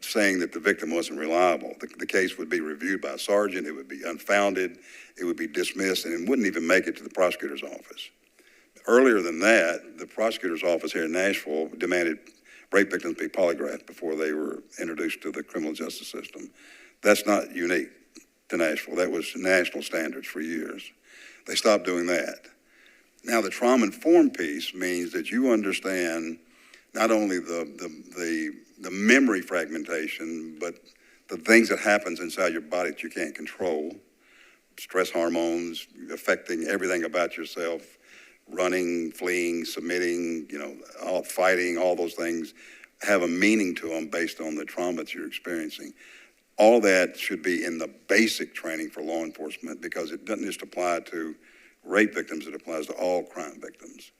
saying that the victim wasn't reliable. The case would be reviewed by a sergeant, it would be unfounded, it would be dismissed, and it wouldn't even make it to the prosecutor's office. Earlier than that, the prosecutor's office here in Nashville demanded rape victims be polygraphed before they were introduced to the criminal justice system. That's not unique to Nashville. That was national standards for years. They stopped doing that. Now, the trauma-informed piece means that you understand not only the memory fragmentation, but the things that happens inside your body that you can't control, stress hormones affecting everything about yourself, running, fleeing, submitting, all fighting, all those things have a meaning to them based on the trauma that you're experiencing. All that should be in the basic training for law enforcement because it doesn't just apply to rape victims, it applies to all crime victims.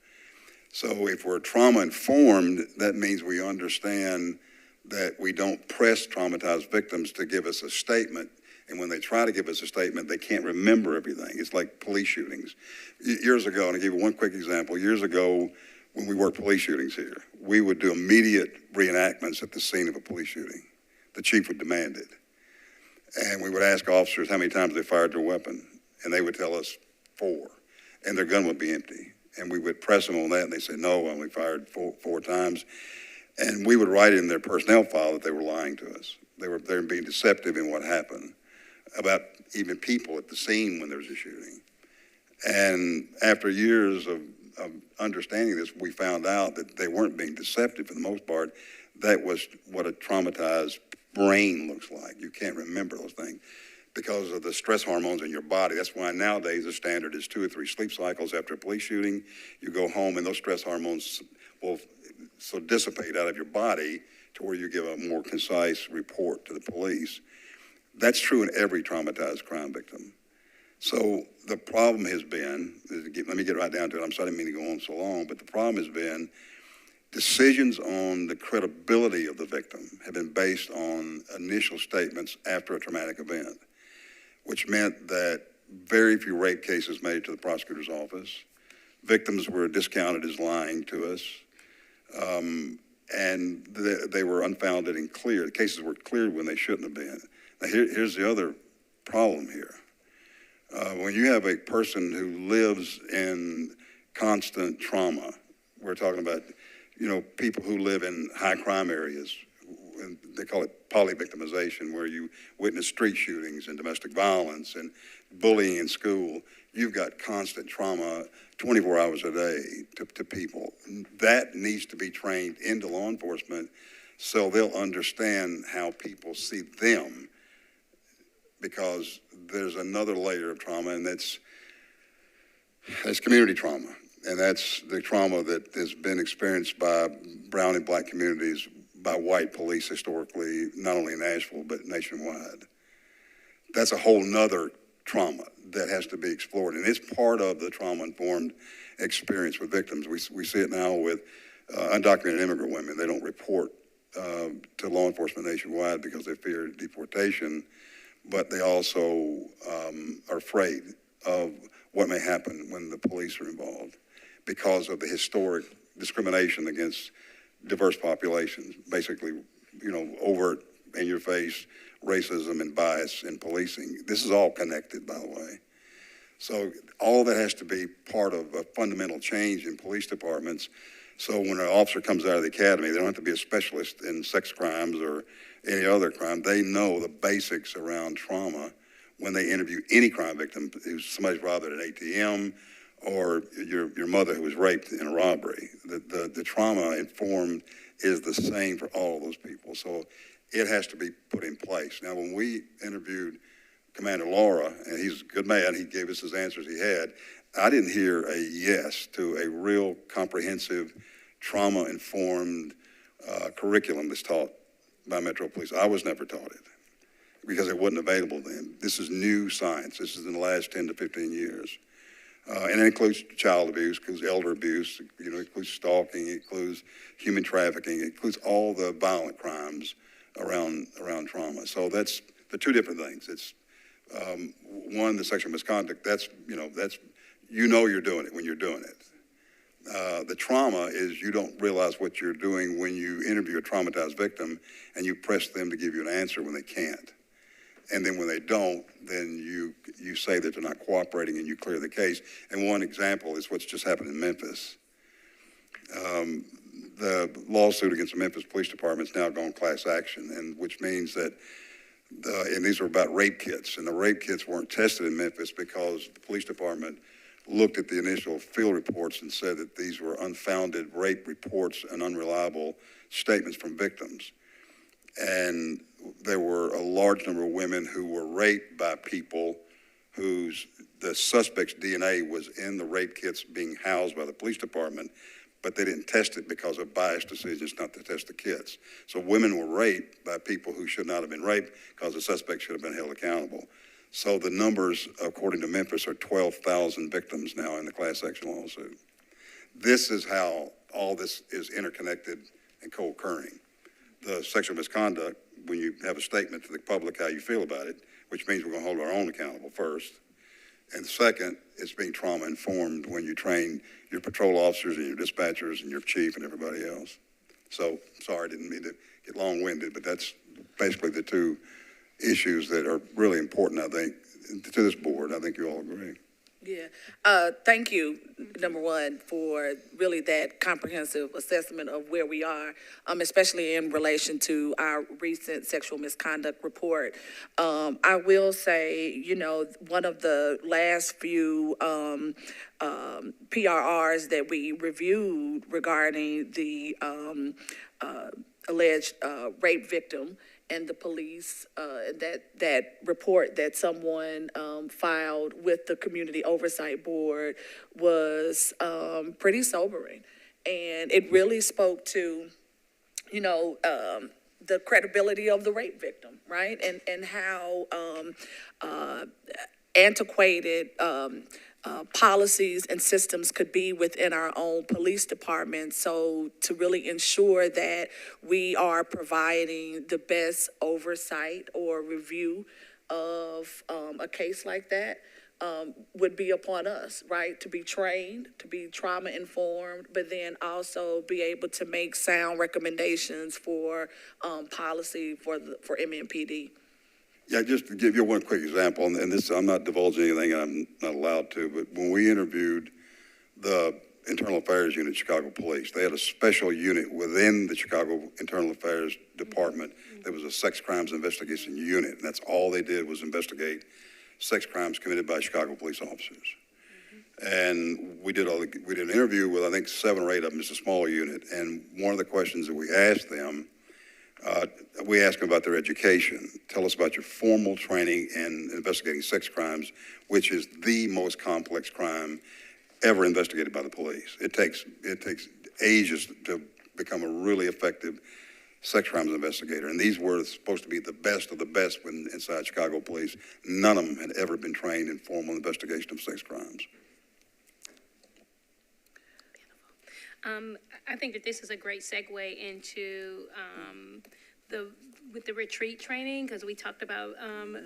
So if we're trauma informed, that means we understand that we don't press traumatized victims to give us a statement. And when they try to give us a statement, they can't remember everything. It's like police shootings. Years ago, and I'll give you one quick example. Years ago, when we worked police shootings here, we would do immediate reenactments at the scene of a police shooting. The chief would demand it. And we would ask officers how many times they fired their weapon. And they would tell us 4. And their gun would be empty. And we would press them on that, and they said, no, I only fired four times. And we would write in their personnel file that they were lying to us. They were being deceptive in what happened about even people at the scene when there was a shooting. And after years of understanding this, we found out that they weren't being deceptive for the most part. That was what a traumatized brain looks like. You can't remember those things because of the stress hormones in your body. That's why nowadays the standard is 2 or 3 sleep cycles after a police shooting. You go home and those stress hormones will so dissipate out of your body to where you give a more concise report to the police. That's true in every traumatized crime victim. So the problem has been, let me get right down to it. I'm sorry I didn't mean to go on so long, but the problem has been decisions on the credibility of the victim have been based on initial statements after a traumatic event, which meant that very few rape cases made it to the prosecutor's office. Victims were discounted as lying to us, and they were unfounded and clear. The cases were cleared when they shouldn't have been. Now, here's the other problem here. When you have a person who lives in constant trauma, we're talking about, people who live in high crime areas, and they call it polyvictimization, where you witness street shootings and domestic violence and bullying in school. You've got constant trauma 24 hours a day to people. That needs to be trained into law enforcement so they'll understand how people see them, because there's another layer of trauma, and that's community trauma. And that's the trauma that has been experienced by brown and black communities by white police historically, not only in Nashville, but nationwide. That's a whole nother trauma that has to be explored. And it's part of the trauma-informed experience with victims. We see it now with undocumented immigrant women. They don't report to law enforcement nationwide because they fear deportation, but they also are afraid of what may happen when the police are involved because of the historic discrimination against diverse populations, basically, overt, in-your-face racism and bias in policing. This is all connected, by the way. So all that has to be part of a fundamental change in police departments. So when an officer comes out of the academy, they don't have to be a specialist in sex crimes or any other crime. They know the basics around trauma when they interview any crime victim, who's somebody's robbed at an ATM, or your mother who was raped in a robbery. The trauma informed is the same for all of those people. So it has to be put in place. Now, when we interviewed Commander Laura, and he's a good man, he gave us his answers he had, I didn't hear a yes to a real comprehensive trauma-informed curriculum that's taught by Metro Police. I was never taught it because it wasn't available then. This is new science. This is in the last 10 to 15 years. And it includes child abuse, it includes elder abuse, it includes stalking, it includes human trafficking, it includes all the violent crimes around trauma. So that's the two different things. It's one, the sexual misconduct. That's you're doing it when you're doing it. The trauma is you don't realize what you're doing when you interview a traumatized victim and you press them to give you an answer when they can't. And then when they don't, then you say that they're not cooperating and you clear the case. And one example is what's just happened in Memphis. The lawsuit against the Memphis Police Department is now gone class action, and which means that, and these were about rape kits, and the rape kits weren't tested in Memphis because the police department looked at the initial field reports and said that these were unfounded rape reports and unreliable statements from victims. And there were a large number of women who were raped by people the suspect's DNA was in the rape kits being housed by the police department, but they didn't test it because of biased decisions not to test the kits. So women were raped by people who should not have been raped because the suspect should have been held accountable. So the numbers, according to Memphis, are 12,000 victims now in the class action lawsuit. This is how all this is interconnected and co-occurring. The sexual misconduct, when you have a statement to the public how you feel about it, which means we're going to hold our own accountable first. And second, it's being trauma-informed when you train your patrol officers and your dispatchers and your chief and everybody else. So, sorry, I didn't mean to get long-winded, but that's basically the two issues that are really important, I think, to this board. I think you all agree. Yeah, thank you, number one, for really that comprehensive assessment of where we are, especially in relation to our recent sexual misconduct report. I will say, you know, one of the last few PRRs that we reviewed regarding the alleged rape victim and the police, that report that someone filed with the Community Oversight Board was pretty sobering. And it really spoke to, you know, the credibility of the rape victim, right? And how antiquated policies and systems could be within our own police department. So to really ensure that we are providing the best oversight or review of a case like that would be upon us, right? To be trained, to be trauma informed, but then also be able to make sound recommendations for policy for MNPD. Yeah, just to give you one quick example, and this, I'm not divulging anything I'm not allowed to, but when we interviewed the Internal Affairs Unit, Chicago Police, they had a special unit within the Chicago Internal Affairs Department. There was a sex crimes investigation unit, and that's all they did was investigate sex crimes committed by Chicago police officers. And we did an interview with, I think, 7 or 8 of them. It's a small unit, and one of the questions that we asked them, we asked them about their education. Tell us about your formal training in investigating sex crimes, which is the most complex crime ever investigated by the police. It takes ages to become a really effective sex crimes investigator. And these were supposed to be the best of the best when inside Chicago Police. None of them had ever been trained in formal investigation of sex crimes. I think that this is a great segue into with the retreat training, because we talked about,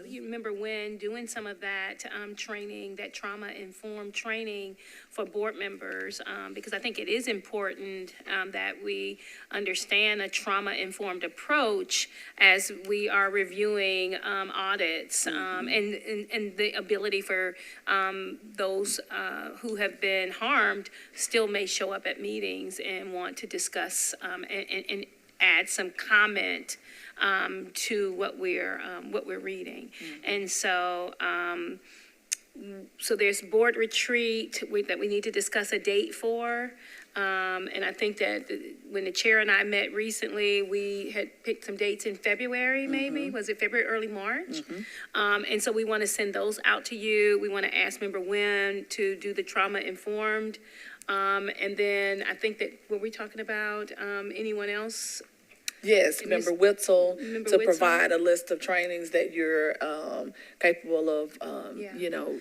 you remember when doing some of that training, that trauma-informed training for board members, because I think it is important that we understand a trauma-informed approach as we are reviewing audits, and the ability for those who have been harmed still may show up at meetings and want to discuss and add some comment to what we're reading. And so so there's board retreat that we need to discuss a date for. And I think that when the chair and I met recently, we had picked some dates in February, maybe. Was it February, early March? And so we want to send those out to you. We want to ask Member Nguyen to do the trauma-informed. And then I think that, were we talking about anyone else? Yes, Member Witzel, Member to Witzel? provide a list of trainings that you're capable of, Yeah. you know,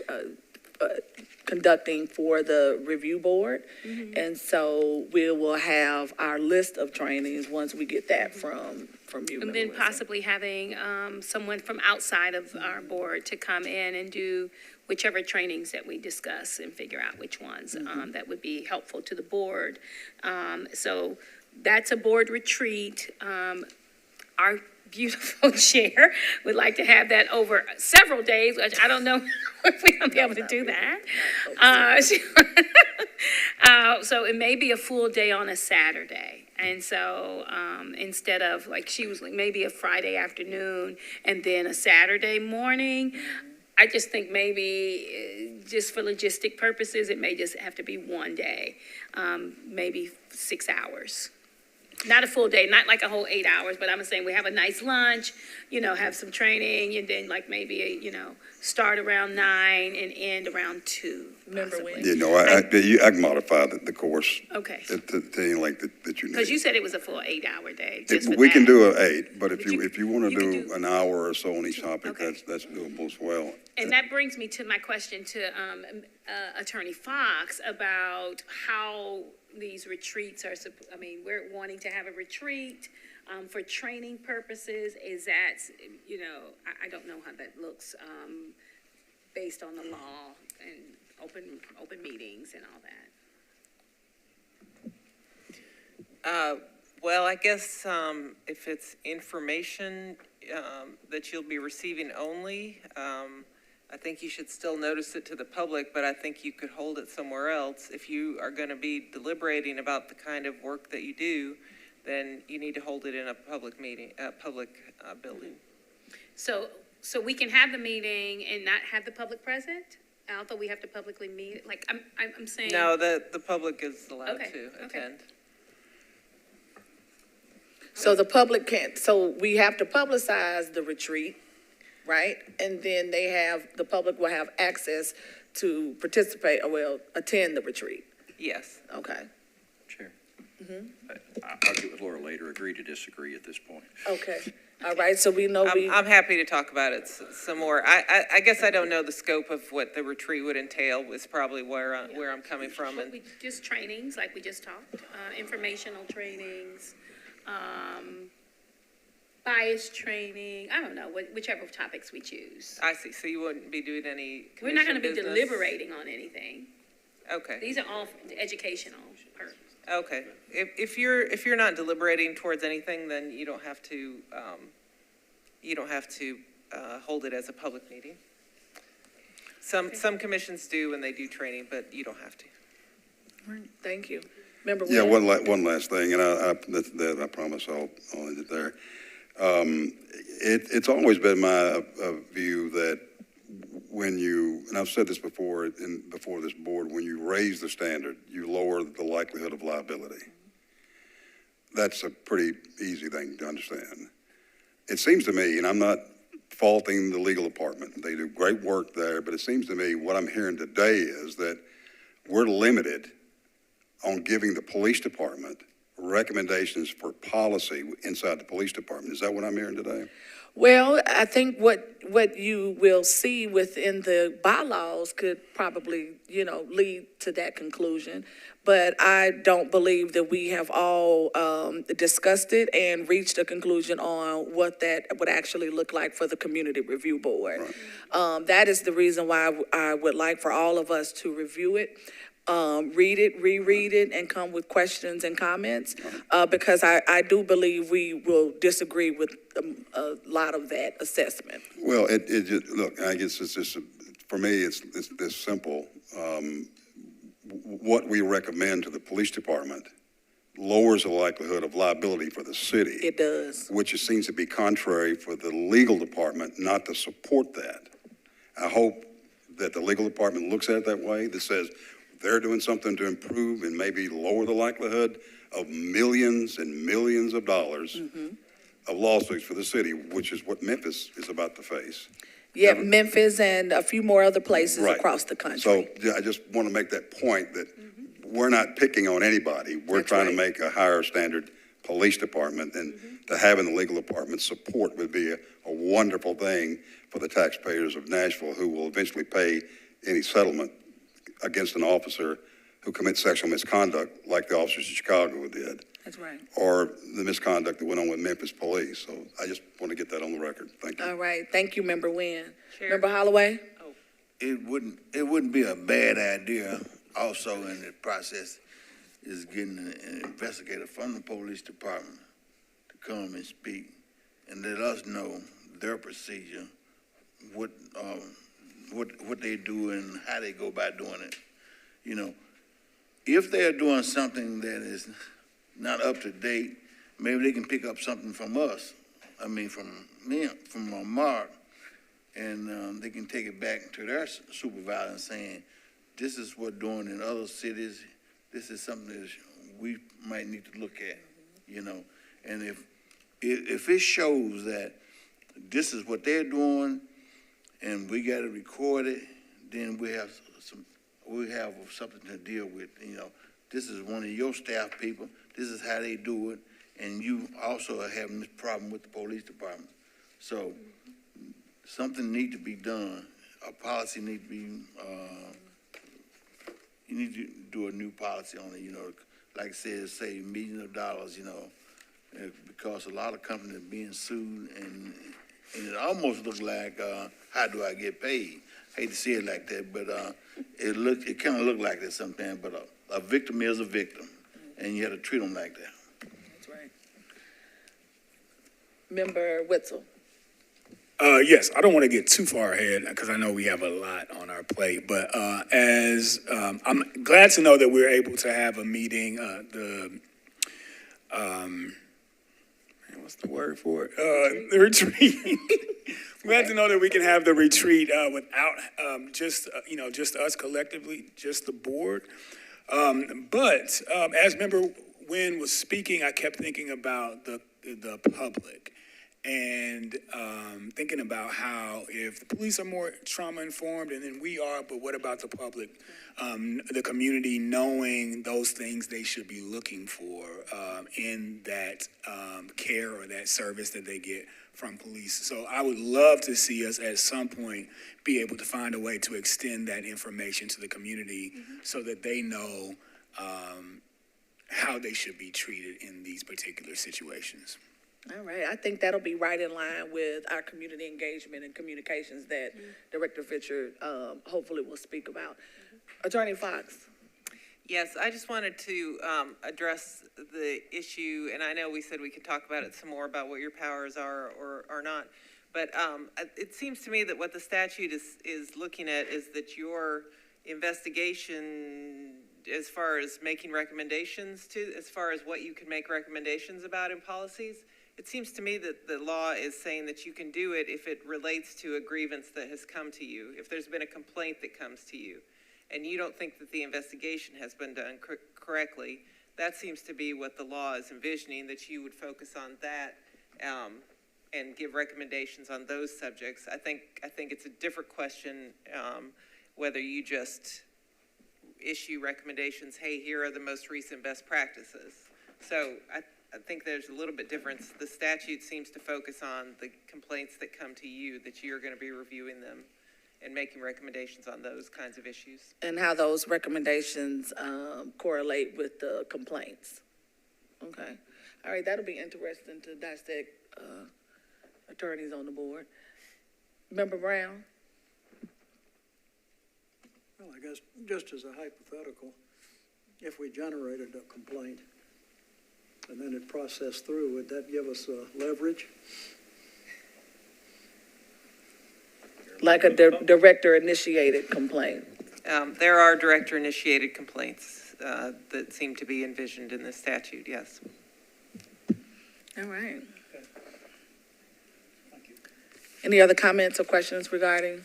conducting for the review board. And so we will have our list of trainings once we get that from you, And Member then Witzel. possibly having someone from outside of our board to come in and do whichever trainings that we discuss and figure out which ones that would be helpful to the board. So that's a board retreat. Our beautiful chair would like to have that over several days, which I don't know if we're gonna be able to do that. So it may be a full day on a Saturday. And so instead of, like, she was like, maybe a Friday afternoon and then a Saturday morning, I just think maybe just for logistic purposes, it may just have to be one day, maybe 6 hours. Not a full day, not like a whole 8 hours, but I'm saying we have a nice lunch, have some training, and then like maybe, start around 9 and end around 2. Remember when- possibly. You know, I can modify the course Okay, to any length that you because you need. said it was a full 8-hour day, just for We can that. do an 8, but But if you want you to can do do- an hour or so on each topic, Okay. that's doable as well. And that brings me to my question to Attorney Fox about how these retreats are, we're wanting to have a retreat for training purposes. Is that, I don't know how that looks based on the law and open meetings and all that. Well, I guess if it's information that you'll be receiving only, I think you should still notice it to the public, but I think you could hold it somewhere else. If you are going to be deliberating about the kind of work that you do, then you need to hold it in a public meeting, public building. So we can have the meeting and not have the public present? Although we have to publicly meet, like, I'm saying. No, the public is allowed Okay, to okay. attend. So the public can't, so we have to publicize the retreat, right? And then the public will have access to participate, attend the retreat. Yes. Okay, Chair. I'll get with Laura later, agree to disagree at this point. okay. All right, so we know I'm happy to talk about it some more. I guess I don't know the scope of what the retreat would entail, is probably where I'm coming from. But And just trainings, like we just talked, informational trainings, bias training, I don't know, whichever topics we choose. I see, so you wouldn't be doing any We're not gonna commission be business? deliberating on anything. Okay, These are all educational purposes. okay. If you're not deliberating towards anything, then you don't have to hold it as a public meeting. Some commissions do when they do training, but you don't have to. Thank you. Remember Yeah, when? one last thing, and I promise I'll end it there. It's always been my view that when you, and I've said this before before this board, when you raise the standard, you lower the likelihood of liability. That's a pretty easy thing to understand. It seems to me, and I'm not faulting the legal department, they do great work there, but it seems to me what I'm hearing today is that we're limited on giving the police department recommendations for policy inside the police department. Is that what I'm hearing today? Well, I think what you will see within the bylaws could probably, lead to that conclusion. But I don't believe that we have all discussed it and reached a conclusion on what that would actually look like for the Community Review Board. That is the reason why I would like for all of us to review it. Read it, reread it, and come with questions and comments, because I do believe we will disagree with a lot of that assessment. Well, it just, look, I guess it's just, for me, it's this simple. What we recommend to the police department lowers the likelihood of liability for the city. It does. Which it seems to be contrary for the legal department not to support that. I hope that the legal department looks at it that way, that says they're doing something to improve and maybe lower the likelihood of millions and millions of dollars of lawsuits for the city, which is what Memphis is about to face. Yeah, Memphis and a few more other places Right. across the country. So yeah, I just want to make that point that we're not picking on anybody. We're That's trying to right. make a higher standard police department, and to having the legal department support would be a wonderful thing for the taxpayers of Nashville, who will eventually pay any settlement against an officer who commits sexual misconduct like the officers in Chicago did, That's right. or the misconduct that went on with Memphis police. So I just want to get that on the record. Thank you. All right, thank you, Member Nguyen. Chair. Member Holloway? It wouldn't be a bad idea also in the process is getting an investigator from the police department to come and speak and let us know their procedure, what they do and how they go about doing it. If they're doing something that is not up to date, maybe they can pick up something from us. I mean, from me, from Mark, and they can take it back to their supervisor saying, this is what doing in other cities. This is something that we might need to look at. you know? And if it shows that this is what they're doing and we gotta record it, then we have something to deal with, you know. This is one of your staff people, this is how they do it, and you also are having this problem with the police department. So, something need to be done, a policy need to be, you need to do a new policy on it, you know, like I said, save millions of dollars, you know, because a lot of companies are being sued, and it almost looks like, how do I get paid? Hate to say it like that, but it kind of look like that sometimes. But a victim is a victim, and you have to treat them like that. That's right. Member Witzel. Yes, I don't want to get too far ahead because I know we have a lot on our plate, but I'm glad to know that we're able to have a meeting, what's the word for it? The retreat. Glad to know that we can have the retreat without just us collectively, just the board. But as Member Nguyen was speaking, I kept thinking about the public. And thinking about how if the police are more trauma informed and then we are, but what about the public, the community knowing those things they should be looking for in that care or that service that they get from police. So I would love to see us at some point be able to find a way to extend that information to the community so that they know how they should be treated in these particular situations. All right, I think that'll be right in line with our community engagement and communications that Director Fisher hopefully will speak about. Attorney Fox. Yes, I just wanted to address the issue, and I know we said we could talk about it some more about what your powers are or are not, but it seems to me that what the statute is looking at is that your investigation as far as making recommendations to, as far as what you can make recommendations about in policies, it seems to me that the law is saying that you can do it if it relates to a grievance that has come to you, if there's been a complaint that comes to you, and you don't think that the investigation has been done correctly. That seems to be what the law is envisioning, that you would focus on that and give recommendations on those subjects. I think it's a different question whether you just issue recommendations, hey, here are the most recent best practices. So I think there's a little bit difference. The statute seems to focus on the complaints that come to you, that you're going to be reviewing them and making recommendations on those kinds of issues. And how those recommendations correlate with the complaints. Okay. All right, that'll be interesting to dissect attorneys on the board. Member Brown? Well, I guess just as a hypothetical, if we generated a complaint and then it processed through, would that give us leverage? Like a director-initiated complaint. There are director-initiated complaints that seem to be envisioned in this statute, yes. All right. Okay. Thank you. Any other comments or questions regarding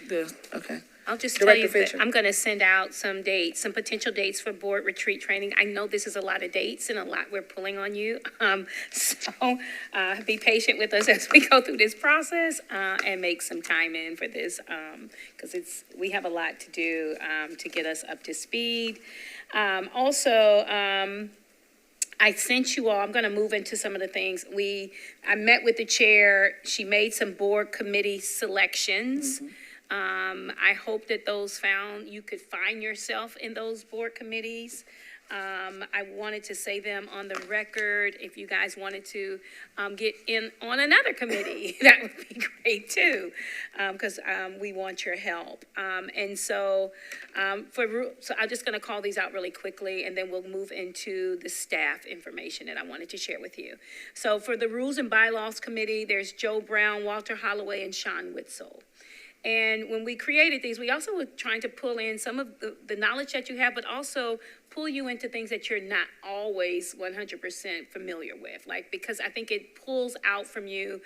the, okay. I'll just tell you Director that Fisher. I'm going to send out some dates, some potential dates for board retreat training. I know this is a lot of dates and a lot we're pulling on you. So be patient with us as we go through this process and make some time in for this because we have a lot to do to get us up to speed. Also, I sent you all, I'm going to move into some of the things. I met with the chair. She made some board committee selections. I hope that you could find yourself in those board committees. I wanted to say them on the record. If you guys wanted to get in on another committee, that would be great too, because we want your help. So I'm just going to call these out really quickly, and then we'll move into the staff information that I wanted to share with you. So for the Rules and Bylaws Committee, there's Joe Brown, Walter Holloway, and Sean Witzel. And when we created these, we also were trying to pull in some of the knowledge that you have, but also pull you into things that you're not always 100% familiar with. Like, because I think it pulls out from you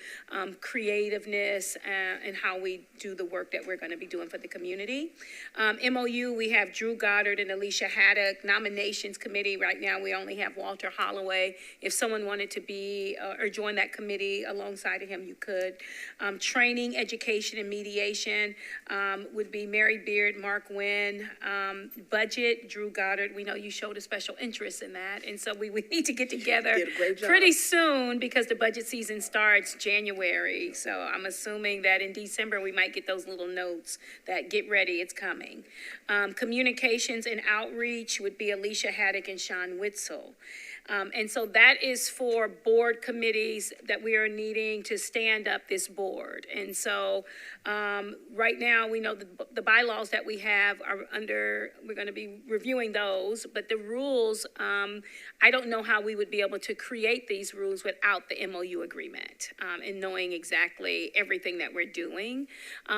creativeness and how we do the work that we're going to be doing for the community. MOU, we have Drew Goddard and Alicia Haddock. Nominations committee, right now we only have Walter Holloway. If someone wanted to be or join that committee alongside of him, you could. Training, education, and mediation would be Mary Beard, Mark Wynn. Budget, Drew Goddard. We know you showed a special interest in that, and so we need to get together Did a great job. pretty soon because the budget season starts January. So I'm assuming that in December we might get those little notes that get ready, it's coming. Communications and outreach would be Alicia Haddock and Sean Witzel. And so that is for board committees that we are needing to stand up this board. And so right now, we know the bylaws that we have are under, we're going to be reviewing those, but the rules, I don't know how we would be able to create these rules without the MOU agreement and knowing exactly everything that we're doing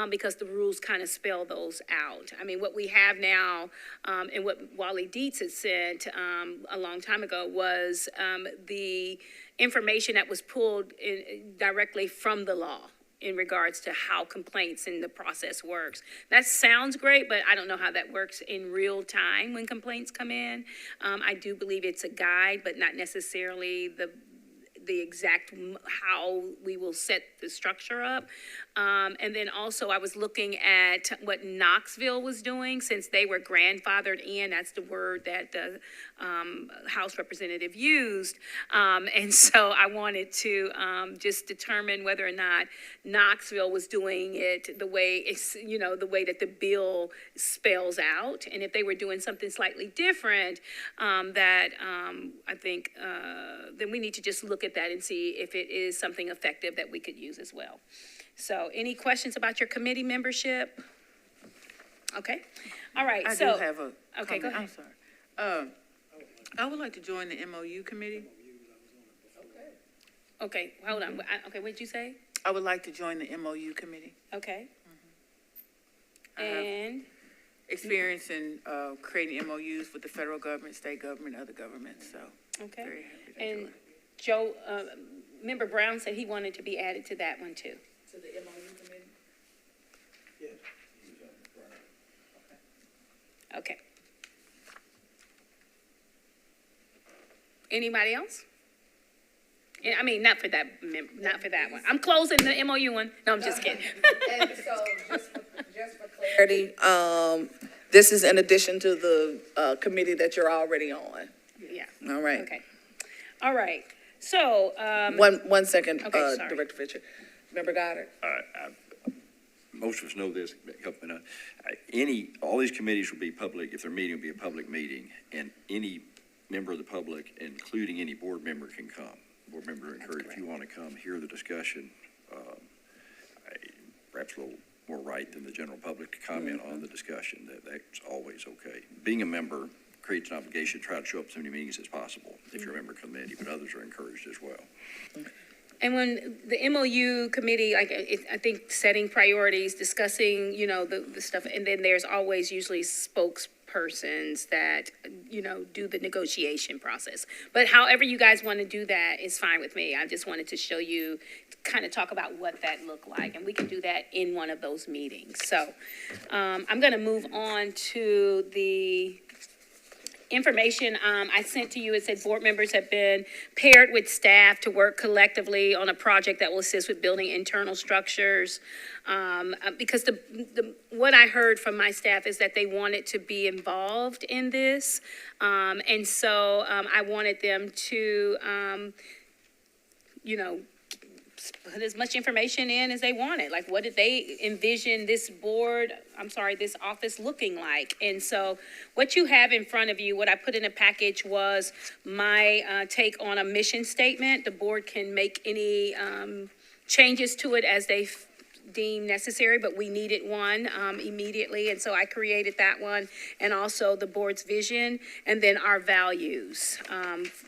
because the rules kind of spell those out. I mean, what we have now and what Wally Dietz had sent a long time ago was the information that was pulled directly from the law in regards to how complaints and the process works. That sounds great, but I don't know how that works in real time when complaints come in. I do believe it's a guide, but not necessarily the exact how we will set the structure up. And then also I was looking at what Knoxville was doing since they were grandfathered in. That's the word that the House representative used. And so I wanted to just determine whether or not Knoxville was doing it the way it's, you know, the way that the bill spells out. And if they were doing something slightly different, that I think then we need to just look at that and see if it is something effective that we could use as well. So any questions about your committee membership? Okay, all right, I so. do have a Okay, go comment. ahead. I'm sorry. I would like to join the MOU committee. Okay, hold on. Okay, what'd you say? I would like to join the MOU committee. Okay. I have And, experience in creating MOUs with the federal government, state government, other governments, so okay. very happy to And join. Joe, Member Brown said he wanted to be added to that one too. To the MOU committee? Okay. Anybody else? Yeah, I mean, not for that, not for that one. I'm closing the MOU one. No, I'm just kidding. And so, just for clarity, this is in addition to the committee that you're already on. Yeah, All right. okay. All right, so, One second, Okay, sorry. Director Fisher. Member Goddard? Most of us know this, but help me out. All these committees will be public, if their meeting will be a public meeting, and any member of the public, including any board member, can come. Board member are encouraged, if you want to come, hear the discussion, perhaps a little more right than the general public to comment on the discussion, that's always okay. Being a member creates an obligation to try to show up to as many meetings as possible, if you're a member of the committee, but others are encouraged as well. and when the MOU committee, like, I think setting priorities, discussing, you know, the stuff, and then there's always usually spokespersons that, you know, do the negotiation process. But however you guys want to do that is fine with me. I just wanted to show you, kind of talk about what that looked like, and we can do that in one of those meetings. So I'm going to move on to the information I sent to you. It said board members have been paired with staff to work collectively on a project that will assist with building internal structures. Because what I heard from my staff is that they wanted to be involved in this. And so I wanted them to, you know, put as much information in as they wanted. Like, what did they envision this this office looking like? And so what you have in front of you, what I put in a package was my take on a mission statement. The board can make any changes to it as they deem necessary, but we needed one immediately, and so I created that one, and also the board's vision, and then our values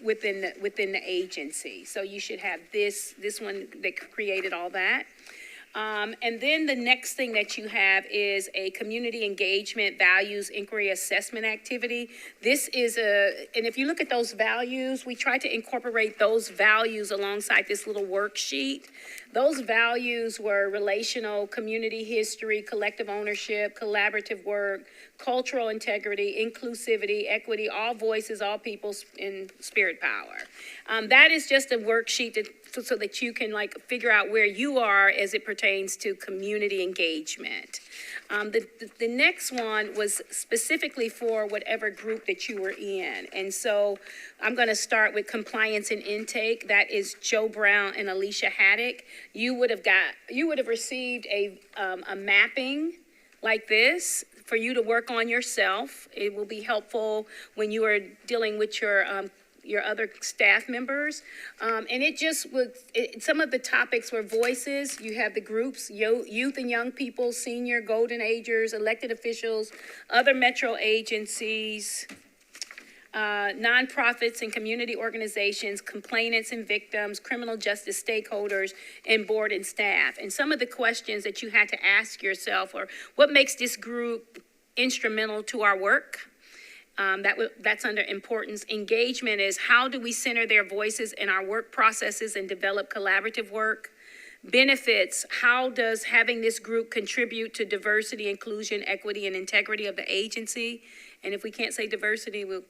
within the agency. So you should have this one that created all that. And then the next thing that you have is a community engagement values inquiry assessment activity. This is and if you look at those values, we try to incorporate those values alongside this little worksheet. Those values were relational, community history, collective ownership, collaborative work, cultural integrity, inclusivity, equity, all voices, all people, and spirit power. That is just a worksheet so that you can figure out where you are as it pertains to community engagement. The next one was specifically for whatever group that you were in. And so I'm going to start with compliance and intake. That is Joe Brown and Alicia Haddock. You would have received a mapping like this for you to work on yourself. It will be helpful when you are dealing with your other staff members. And it just was, some of the topics were voices. You have the groups, youth and young people, senior, golden agers, elected officials, other metro agencies, nonprofits and community organizations, complainants and victims, criminal justice stakeholders, and board and staff. And some of the questions that you had to ask yourself are, what makes this group instrumental to our work? That's under importance. Engagement is, how do we center their voices in our work processes and develop collaborative work? Benefits, how does having this group contribute to diversity, inclusion, equity, and integrity of the agency? And if we can't say diversity, we'll,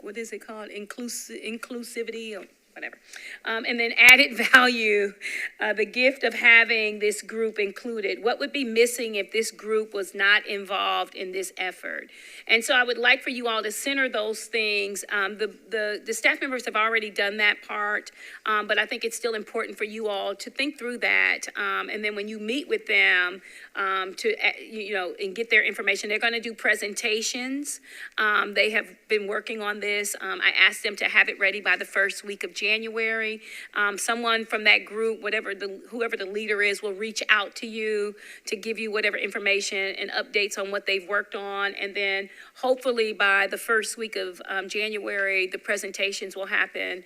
what is it called? Inclusivity or whatever. And then added value, the gift of having this group included. What would be missing if this group was not involved in this effort? And so I would like for you all to center those things. The staff members have already done that part, but I think it's still important for you all to think through that. And then when you meet with them and get their information, they're going to do presentations. They have been working on this. I asked them to have it ready by the first week of January. Someone from that group, whoever the leader is, will reach out to you to give you whatever information and updates on what they've worked on. And then hopefully by the first week of January, the presentations will happen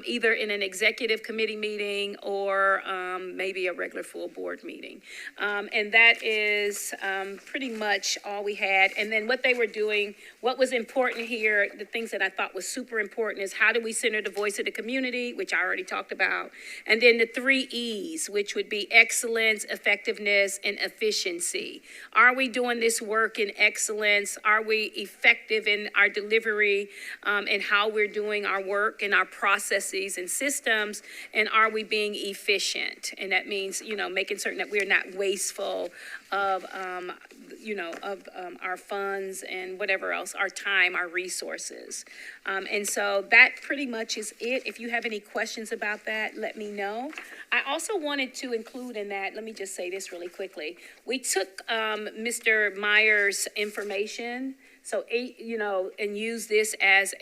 either in an executive committee meeting or maybe a regular full board meeting. And that is pretty much all we had. And then what they were doing, what was important here, the things that I thought was super important is, how do we center the voice of the community, which I already talked about. And then the 3 E's, which would be excellence, effectiveness, and efficiency. Are we doing this work in excellence? Are we effective in our delivery and how we're doing our work and our processes and systems? And are we being efficient? And that means, making certain that we're not wasteful of our funds and whatever else, our time, our resources. And so that pretty much is it. If you have any questions about that, let me know. I also wanted to include in that, let me just say this really quickly. We took Mr. Meyer's information, so, and use this as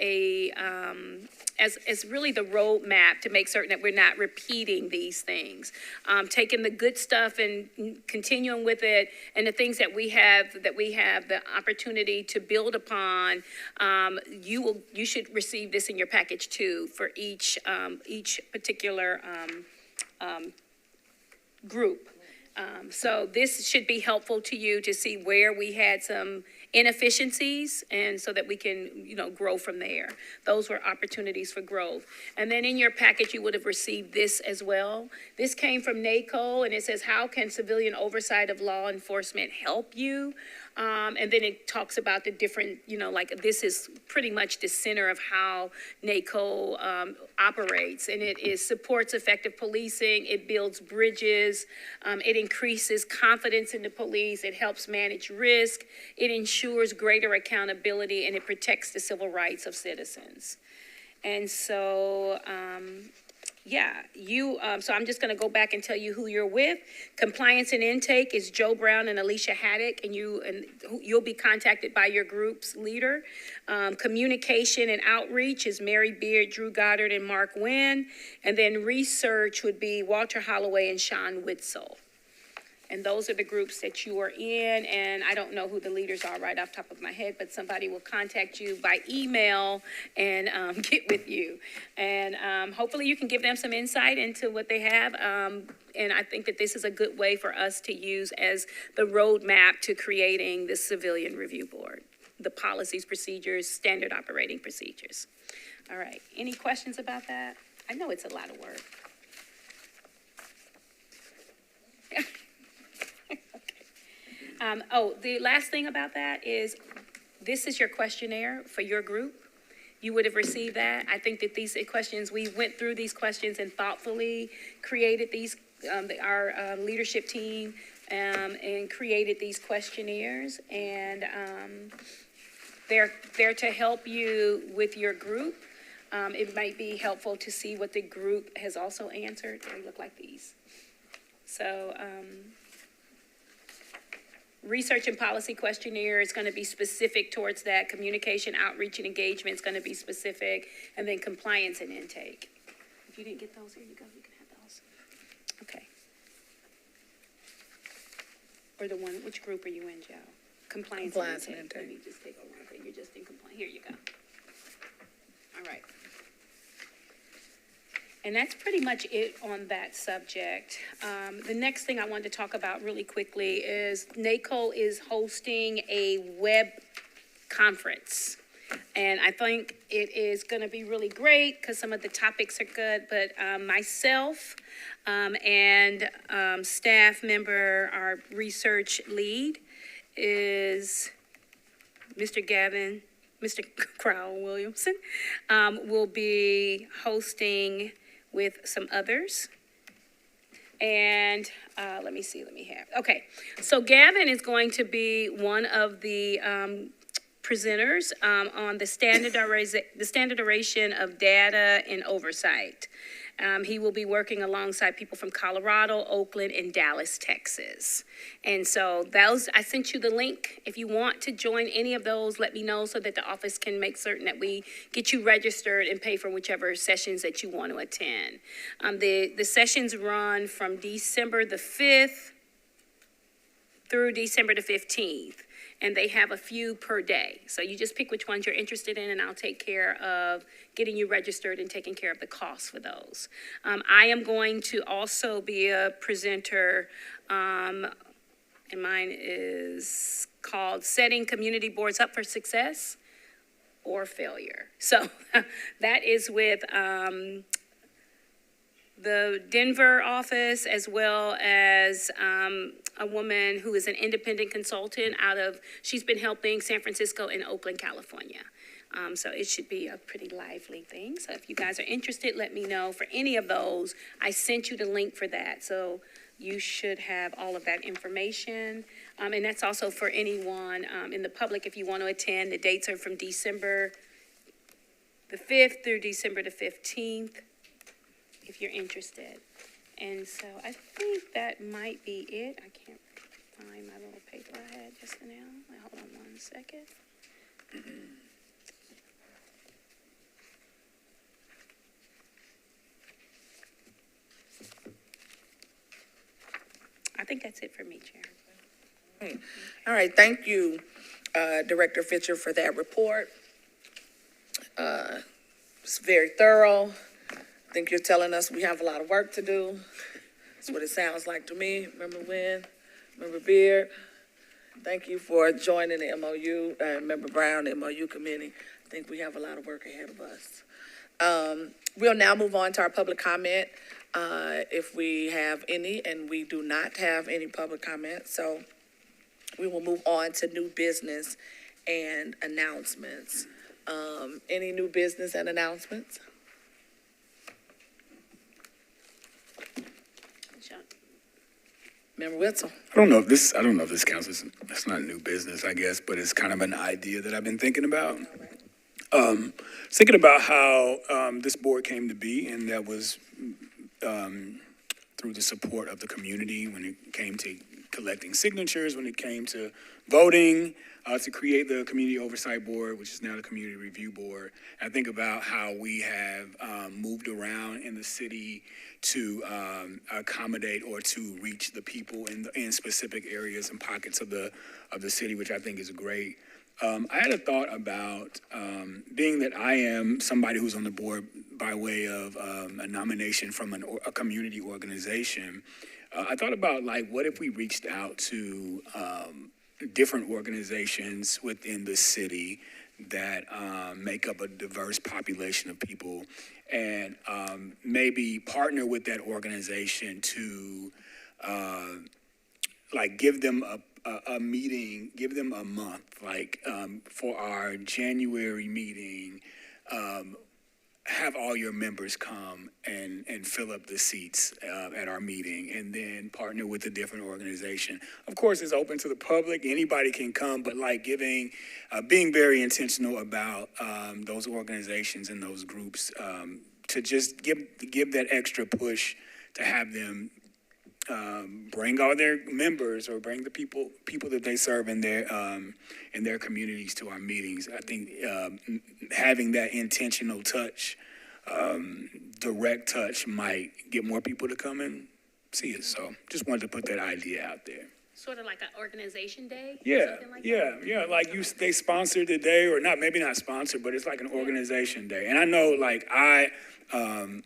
as really the roadmap to make certain that we're not repeating these things. Taking the good stuff and continuing with it, and the things that we have the opportunity to build upon. You should receive this in your package too for each particular group. So this should be helpful to you to see where we had some inefficiencies, and so that we can, grow from there. Those were opportunities for growth. And then in your package, you would have received this as well. This came from NACO, and it says, how can civilian oversight of law enforcement help you? And then it talks about the different, this is pretty much the center of how NACO operates. And it supports effective policing, it builds bridges, it increases confidence in the police, it helps manage risk, it ensures greater accountability, and it protects the civil rights of citizens. And so, so I'm just going to go back and tell you who you're with. Compliance and intake is Joe Brown and Alicia Haddock, and you'll be contacted by your group's leader. Communication and outreach is Mary Beard, Drew Goddard, and Mark Wynn. And then research would be Walter Holloway and Sean Witzel. And those are the groups that you are in, and I don't know who the leaders are right off the top of my head, but somebody will contact you by email and get with you. And hopefully you can give them some insight into what they have. And I think that this is a good way for us to use as the roadmap to creating the Civilian Review Board, the policies, procedures, standard operating procedures. All right, any questions about that? I know it's a lot of work. The last thing about that is, this is your questionnaire for your group. You would have received that. I think that these questions, we went through these questions and thoughtfully created these, our leadership team, and created these questionnaires. And they're to help you with your group. It might be helpful to see what the group has also answered. They look like these. So, research and policy questionnaire is going to be specific towards that. Communication, outreach, and engagement is going to be specific. And then compliance and intake. If you didn't get those, here you go. You can have those. Okay. Or the one, which group are you in, Joe? Compliance and intake. Let me just take a look. Okay, you're just in compliance. Here you go. All right. And that's pretty much it on that subject. The next thing I wanted to talk about really quickly is NACO is hosting a web conference. And I think it is going to be really great because some of the topics are good. But myself and staff member, our research lead is Mr. Crowell Williamson, will be hosting with some others. And let me have, okay. So Gavin is going to be one of the presenters on the standardization of data and oversight. He will be working alongside people from Colorado, Oakland, and Dallas, Texas. And so I sent you the link. If you want to join any of those, let me know so that the office can make certain that we get you registered and pay for whichever sessions that you want to attend. The sessions run from December the 5th through December the 15th. And they have a few per day. So you just pick which ones you're interested in, and I'll take care of getting you registered and taking care of the costs for those. I am going to also be a presenter, and mine is called Setting Community Boards Up for Success or Failure. So that is with the Denver office, as well as a woman who is an independent consultant she's been helping San Francisco and Oakland, California. So it should be a pretty lively thing. So if you guys are interested, let me know for any of those. I sent you the link for that. So you should have all of that information. And that's also for anyone in the public if you want to attend. The dates are from December the 5th through December the 15th. If you're interested. And so I think that might be it. I can't find my little paper I had just now. Hold on one second. I think that's it for me, Chair. All right, thank you, Director Fisher, for that report. It's very thorough. I think you're telling us we have a lot of work to do. That's what it sounds like to me. Member Wynn, Member Beard, thank you for joining the MOU, Member Brown, the MOU committee. I think we have a lot of work ahead of us. We'll now move on to our public comment, if we have any, and we do not have any public comment. So we will move on to new business and announcements. Any new business and announcements? Member Wetzel. I don't know if this counts as, it's not new business, I guess, but it's kind of an idea that I've been thinking about. Thinking about how this board came to be, and that was through the support of the community when it came to collecting signatures, when it came to voting. to create the Community Oversight Board, which is now the Community Review Board. And think about how we have moved around in the city to accommodate or to reach the people in specific areas and pockets of the city, which I think is great. I had a thought about, being that I am somebody who's on the board by way of a nomination from a community organization, I thought about, like, what if we reached out to different organizations within the city that make up a diverse population of people, and maybe partner with that organization to like give them a meeting, give them a month, like for our January meeting, have all your members come and fill up the seats at our meeting, and then partner with a different organization. Of course, it's open to the public. Anybody can come, but like being very intentional about those organizations and those groups to just give that extra push to have them bring all their members or bring the people that they serve in their communities to our meetings. I think having that intentional touch, direct touch, might get more people to come and see us. So just wanted to put that idea out there. Sort of like an organization day? Yeah, something like yeah, that? yeah. Like they sponsored the day, or not, maybe not sponsored, but it's like an organization day. And I know, like, I am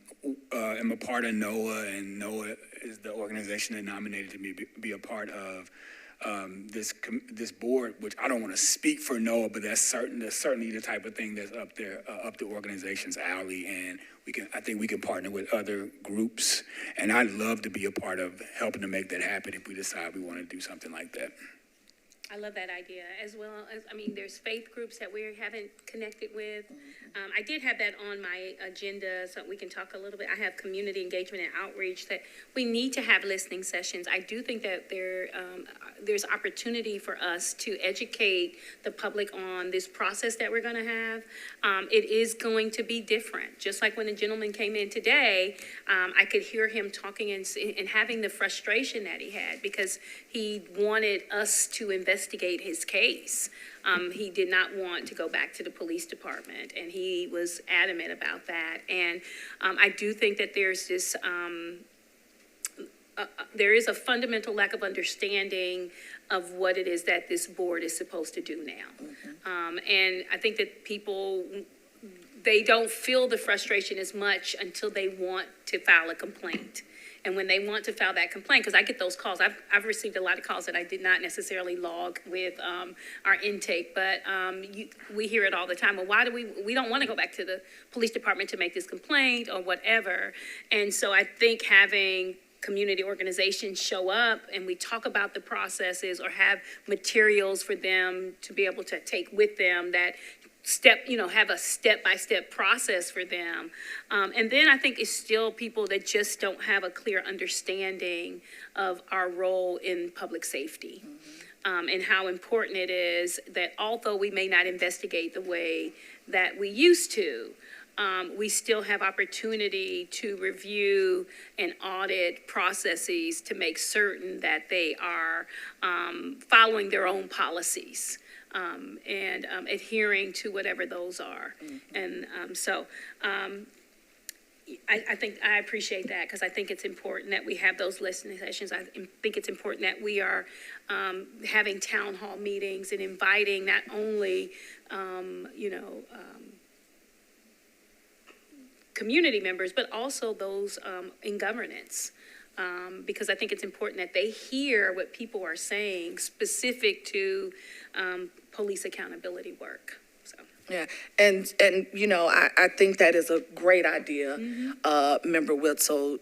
a part of NOAA, and NOAA is the organization that nominated me to be a part of this board, which I don't want to speak for NOAA, but that's certainly the type of thing that's up there, up the organization's alley. And I think we can partner with other groups, and I'd love to be a part of helping to make that happen if we decide we want to do something like that. I love that idea, as well as, I mean, there's faith groups that we haven't connected with. I did have that on my agenda, so we can talk a little bit. I have community engagement and outreach, that we need to have listening sessions. I do think that there's opportunity for us to educate the public on this process that we're gonna have. It is going to be different. Just like when the gentleman came in today, I could hear him talking and having the frustration that he had, because he wanted us to investigate his case. He did not want to go back to the police department, and he was adamant about that. And I do think that there's this, there is a fundamental lack of understanding of what it is that this board is supposed to do now. And I think that people, they don't feel the frustration as much until they want to file a complaint. And when they want to file that complaint, because I get those calls, I've received a lot of calls that I did not necessarily log with our intake, but we hear it all the time. Well, why do we don't want to go back to the police department to make this complaint or whatever. And so I think having community organizations show up and we talk about the processes, or have materials for them to be able to take with them that have a step-by-step process for them. And then I think it's still people that just don't have a clear understanding of our role in public safety. And how important it is that although we may not investigate the way that we used to, we still have opportunity to review and audit processes to make certain that they are following their own policies. And adhering to whatever those are. And so I think I appreciate that, because I think it's important that we have those listening sessions. I think it's important that we are having town hall meetings and inviting not only, community members, but also those in governance. Because I think it's important that they hear what people are saying specific to police accountability work. So. Yeah, and I think that is a great idea, Member Witzel.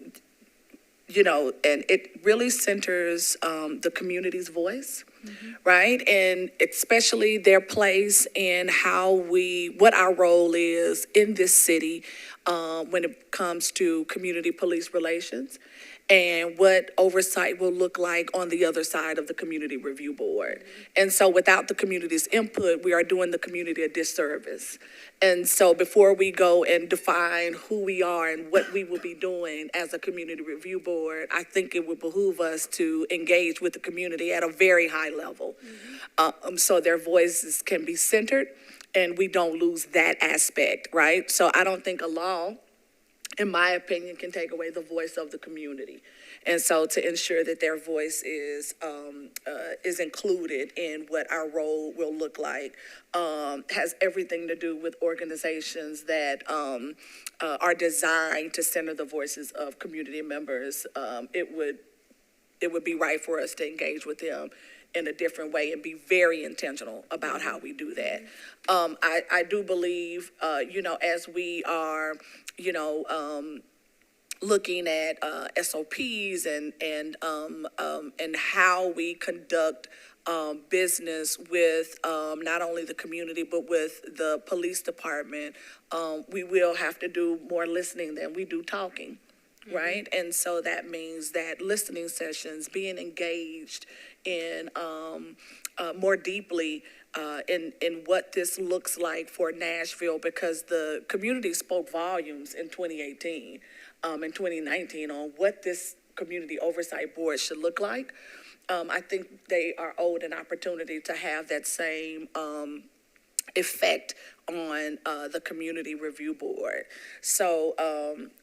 And it really centers the community's voice, right? And especially their place in what our role is in this city when it comes to community police relations. and what oversight will look like on the other side of the Community Review Board. And so without the community's input, we are doing the community a disservice. And so before we go and define who we are and what we will be doing as a Community Review Board, I think it would behoove us to engage with the community at a very high level. So their voices can be centered and we don't lose that aspect, right? So I don't think a law, in my opinion, can take away the voice of the community. And so to ensure that their voice is included in what our role will look like, has everything to do with organizations that are designed to center the voices of community members. It would be right for us to engage with them in a different way and be very intentional about how we do that. I do believe, as we are, looking at SOPs and how we conduct business with not only the community but with the police department, we will have to do more listening than we do talking. Right? And so that means that listening sessions, being engaged in more deeply in what this looks like for Nashville, because the community spoke volumes in 2018, and 2019 on what this community oversight board should look like. I think they are owed an opportunity to have that same effect on the Community Review Board. So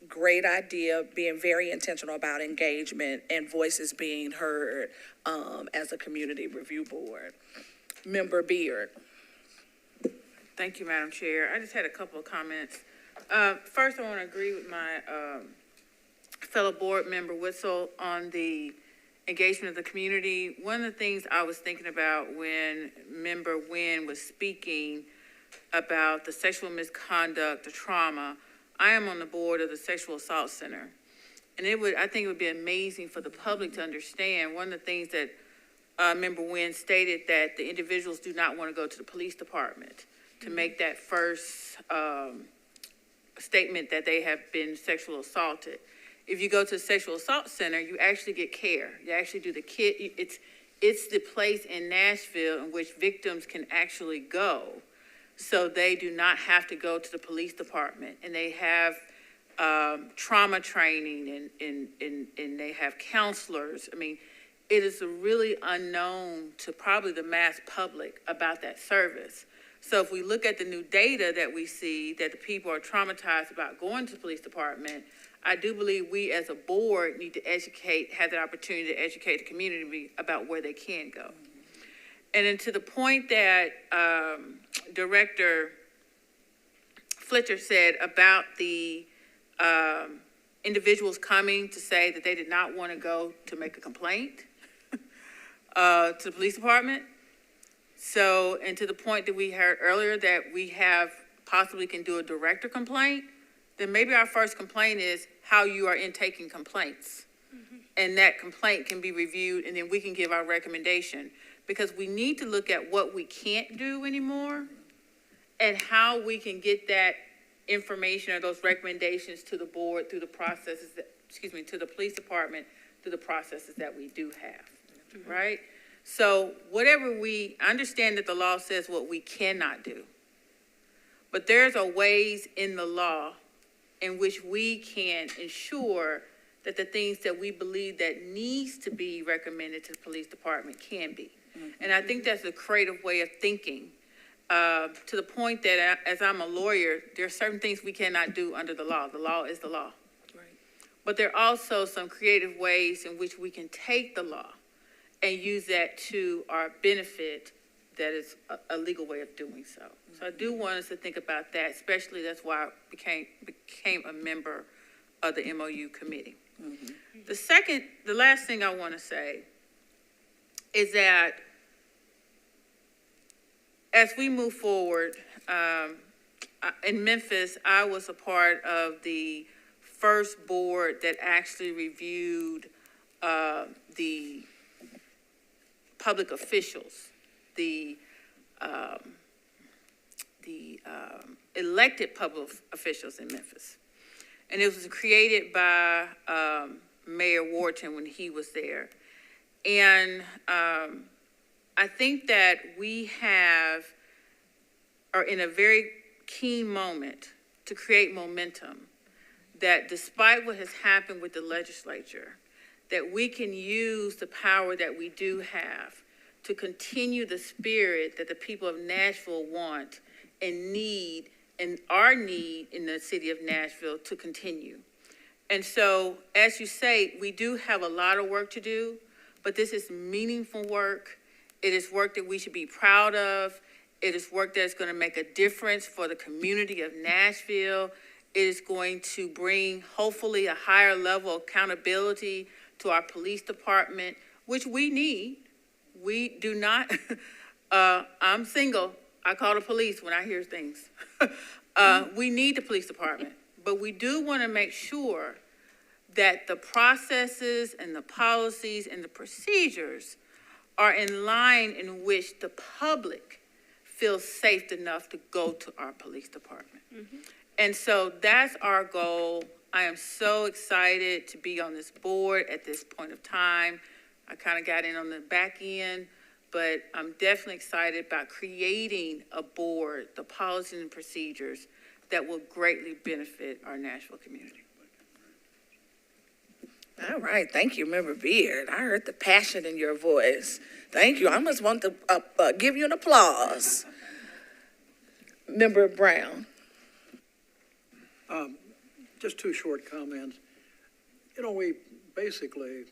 great idea, being very intentional about engagement and voices being heard as a Community Review Board. Member Beard. Thank you, Madam Chair. I just had a couple of comments. First, I want to agree with my fellow board member Whistle on the engagement of the community. One of the things I was thinking about when Member Nguyen was speaking about the sexual misconduct, the trauma, I am on the board of the Sexual Assault Center. And I think it would be amazing for the public to understand, one of the things that Member Nguyen stated, that the individuals do not want to go to the police department to make that first statement that they have been sexually assaulted. If you go to the Sexual Assault Center, you actually get care. You actually do the kit. It's the place in Nashville in which victims can actually go, so they do not have to go to the police department. And they have trauma training and they have counselors. I mean, it is really unknown to probably the mass public about that service. So if we look at the new data that we see that the people are traumatized about going to the police department, I do believe we as a board need to have the opportunity to educate the community about where they can go. And then to the point that Director Fletcher said about the individuals coming to say that they did not want to go to make a complaint to the police department. So, and to the point that we heard earlier that we possibly can do a director complaint, then maybe our first complaint is how you are intaking complaints. And that complaint can be reviewed and then we can give our recommendation. Because we need to look at what we can't do anymore and how we can get that information or those recommendations to the board through the processes to the police department through the processes that we do have, right? So I understand that the law says what we cannot do, but there's a ways in the law in which we can ensure that the things that we believe that needs to be recommended to the police department can be. And I think that's a creative way of thinking, to the point that as I'm a lawyer, there are certain things we cannot do under the law. The law is the law. Right. But there are also some creative ways in which we can take the law and use that to our benefit. That is a legal way of doing so. So I do want us to think about that, especially that's why I became a member of the MOU committee. The last thing I want to say is that as we move forward, in Memphis, I was a part of the first board that actually reviewed the public officials, the elected public officials in Memphis. And it was created by Mayor Wharton when he was there. And I think that we are in a very keen moment to create momentum, that despite what has happened with the legislature, that we can use the power that we do have to continue the spirit that the people of Nashville want and need, and our need in the city of Nashville to continue. And so, as you say, we do have a lot of work to do, but this is meaningful work. It is work that we should be proud of. It is work that's going to make a difference for the community of Nashville. It is going to bring, hopefully, a higher level of accountability to our police department, which we need. We do not, I'm single. I call the police when I hear things. We need the police department, but we do want to make sure that the processes and the policies and the procedures are in line in which the public feels safe enough to go to our police department. And so that's our goal. I am so excited to be on this board at this point of time. I kind of got in on the back end, but I'm definitely excited about creating a board, the policies and procedures that will greatly benefit our Nashville community. All right, thank you, Member Beard. I heard the passion in your voice. Thank you. I must want to give you an applause. Member Brown. Just two short comments. You know, we basically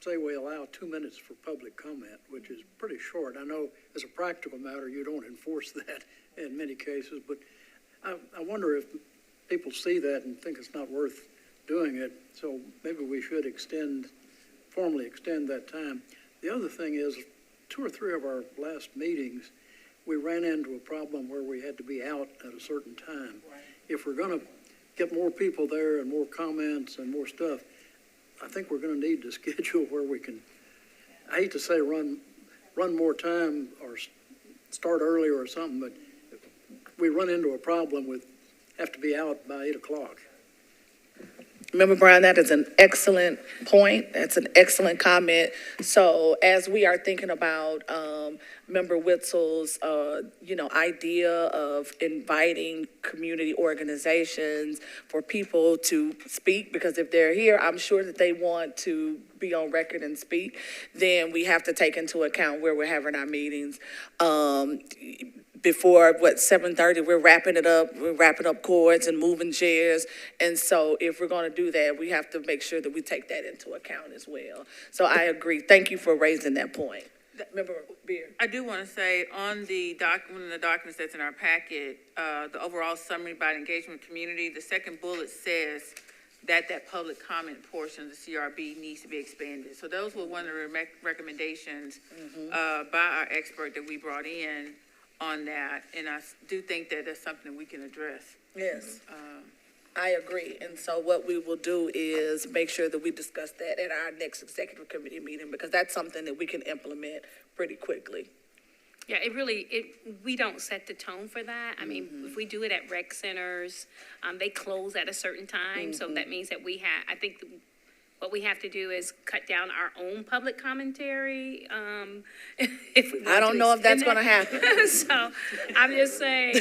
say we allow 2 minutes for public comment, which is pretty short. I know as a practical matter, you don't enforce that in many cases, but I wonder if people see that and think it's not worth doing it. So maybe we should formally extend that time. The other thing is, 2 or 3 of our last meetings, we ran into a problem where we had to be out at a certain time. Right. If we're going to get more people there and more comments and more stuff, I think we're going to need to schedule where we can, I hate to say run more time or start earlier or something, but we run into a problem with have to be out by 8 o'clock. Member Brown, that is an excellent point. That's an excellent comment. So as we are thinking about Member Witzel's, idea of inviting community organizations for people to speak, because if they're here, I'm sure that they want to be on record and speak, then we have to take into account where we're having our meetings. Before, 7:30, we're wrapping it up. We're wrapping up cords and moving chairs. And so if we're going to do that, we have to make sure that we take that into account as well. So I agree. Thank you for raising that point. Member Beard. I do want to say on one of the documents that's in our packet, the overall summary about engagement community, the second bullet says that public comment portion of the CRB needs to be expanded. So those were one of the recommendations by our expert that we brought in on that, and I do think that that's something we can address. Yes, I agree. And so what we will do is make sure that we discuss that at our next executive committee meeting, because that's something that we can implement pretty quickly. Yeah, we don't set the tone for that. I mean, if we do it at rec centers, they close at a certain time, so that means that I think what we have to do is cut down our own public commentary, if we want I don't know if that's going to happen. So I'm just saying,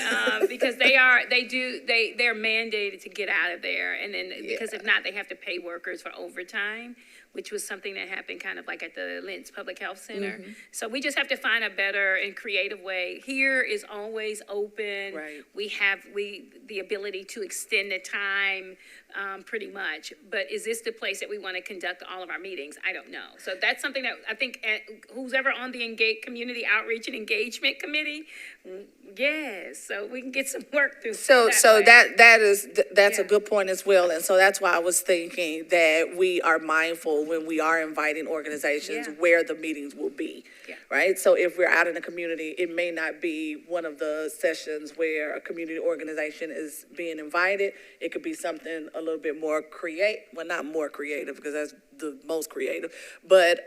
because they're mandated to get out of there. And then, because if not, they have to pay workers for overtime, which was something that happened kind of like at the Lentz Public Health Center. So we just have to find a better and creative way. Here is always open. Right. We have the ability to extend the time pretty much. But is this the place that we want to conduct all of our meetings? I don't know. So that's something that I think who's ever on the community outreach and engagement committee, yes, so we can get some work through. That's a good point as well. And so that's why I was thinking that we are mindful when we are inviting organizations where the meetings will be, right? So if we're out in the community, it may not be one of the sessions where a community organization is being invited. It could be something a little bit more not more creative, because that's the most creative, but,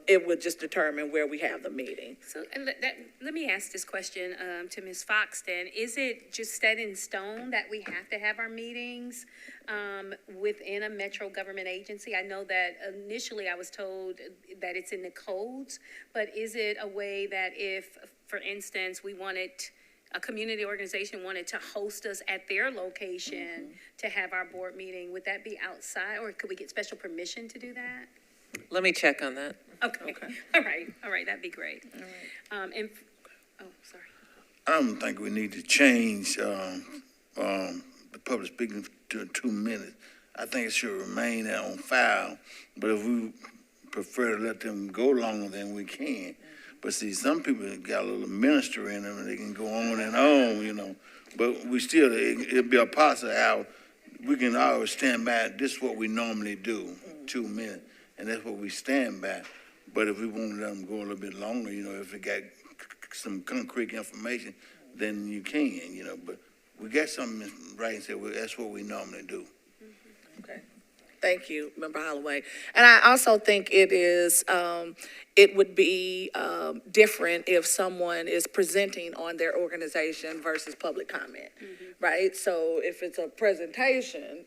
it would just determine where we have the meeting. So, and let me ask this question, to Ms. Fox then. Is it just set in stone that we have to have our meetings, within a metro government agency? I know that initially I was told that it's in the codes, but is it a way that if, for instance, a community organization wanted to host us at their location to have our board meeting, would that be outside, or could we get special permission to do that? Let me check on that. Okay, all right, that'd be great. Sorry. I don't think we need to change, the public speaking to 2 minutes. I think it should remain there on file, but if we prefer to let them go longer than we can. But see, some people got a little minister in them and they can go on and on, you know. But we still, it'll be a process how we can always stand by, this is what we normally do, 2 minutes, and that's what we stand by. But if we want to let them go a little bit longer, you know, if it got some concrete information, then you can, you know. But we got something right and said, well, that's what we normally do. Okay. Thank you, Member Holloway. And I also think it would be different if someone is presenting on their organization versus public comment, right? So if it's a presentation,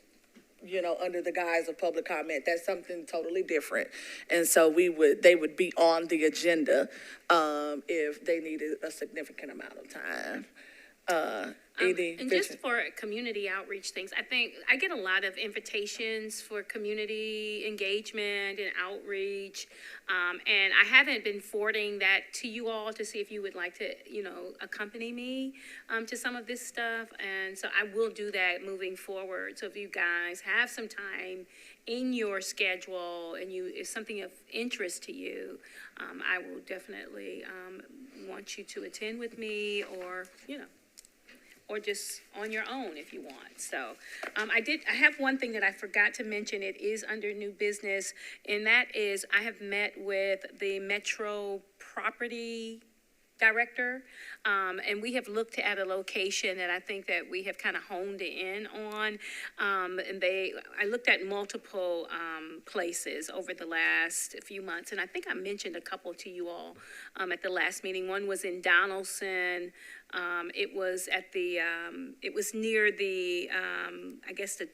you know, under the guise of public comment, that's something totally different. And so they would be on the agenda if they needed a significant amount of time. Edie, And just for community outreach things, I think I get a lot of invitations for community engagement and outreach. And I haven't been forwarding that to you all to see if you would like to, you know, accompany me to some of this stuff. And so I will do that moving forward. So if you guys have some time in your schedule and it's something of interest to you, I will definitely want you to attend with me or, you know, or just on your own if you want. So I have one thing that I forgot to mention. It is under new business, and that is I have met with the Metro Property Director, and we have looked at a location that I think that we have kind of honed in on. And I looked at multiple places over the last few months, and I think I mentioned a couple to you all at the last meeting. One was in Donaldson. It was it was near the, I guess the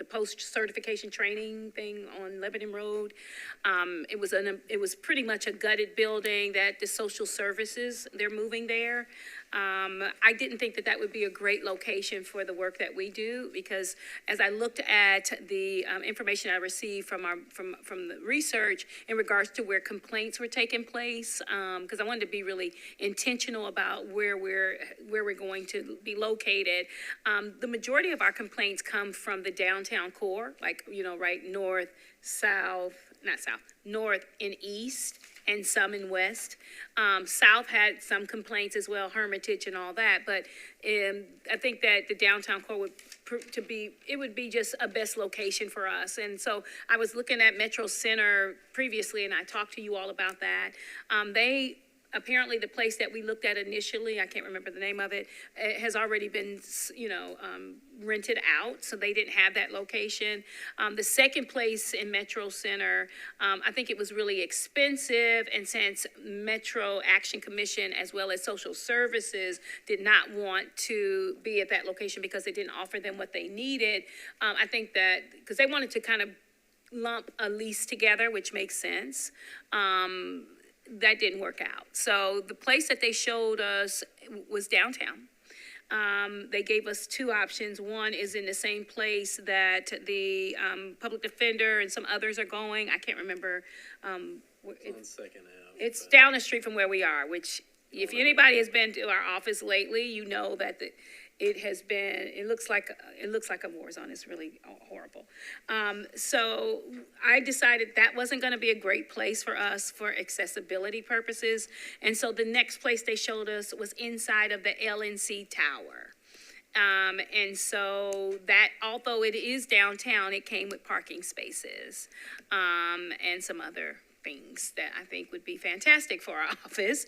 post-certification training thing on Lebanon Road. It was pretty much a gutted building that the social services, they're moving there. I didn't think that would be a great location for the work that we do, because as I looked at the information I received from the research in regards to where complaints were taking place, because I wanted to be really intentional about where we're going to be located. The majority of our complaints come from the downtown core, like, you know, right north, north and east, and some in west. South had some complaints as well, Hermitage and all that, but I think that the downtown core would be just a best location for us. And so I was looking at Metro Center previously, and I talked to you all about that. Apparently the place that we looked at initially, I can't remember the name of it, has already been, you know, rented out, so they didn't have that location. The second place in Metro Center, I think it was really expensive, and since Metro Action Commission as well as Social Services did not want to be at that location because they didn't offer them what they needed, I think that, because they wanted to kind of lump a lease together, which makes sense, that didn't work out. So the place that they showed us was downtown. They gave us two options. One is in the same place that the public defender and some others are going. I can't remember. It's on Second Ave. It's down the street from where we are, which if anybody has been to our office lately, you know that it looks like a war zone. It's really horrible. So I decided that wasn't going to be a great place for us for accessibility purposes. And so the next place they showed us was inside of the LNC Tower. And so that, although it is downtown, it came with parking spaces, and some other things that I think would be fantastic for our office.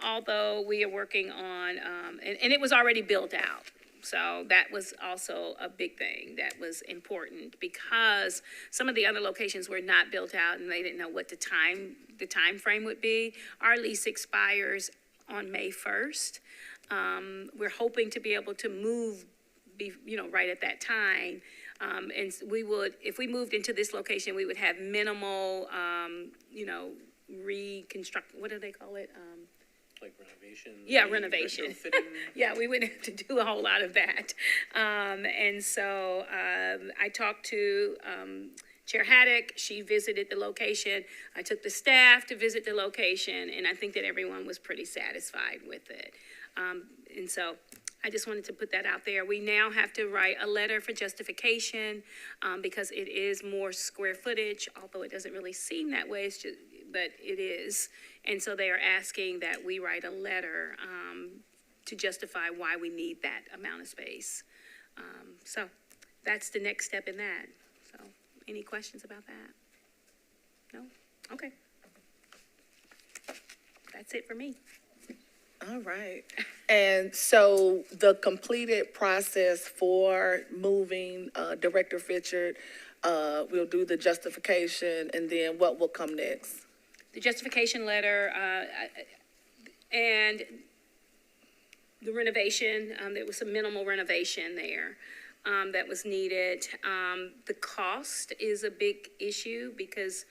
Although we are working on, and it was already built out. So that was also a big thing that was important because some of the other locations were not built out and they didn't know what the time frame would be. Our lease expires on May 1st. We're hoping to be able to move, right at that time. And we would, if we moved into this location, we would have minimal, reconstruct, what do they call it? Like renovation. Yeah, renovation. retrofitting. Yeah, we wouldn't have to do a whole lot of that. And so I talked to Chair Haddock. She visited the location. I took the staff to visit the location, and I think that everyone was pretty satisfied with it. And so I just wanted to put that out there. We now have to write a letter for justification because it is more square footage, although it doesn't really seem that way, but it is. And so they are asking that we write a letter to justify why we need that amount of space. So that's the next step in that. So any questions about that? No? Okay. That's it for me. All right. And so the completed process for moving Director Fitchard, we'll do the justification, and then what will come next? The justification letter, and the renovation, there was some minimal renovation there, that was needed. The cost is a big issue because,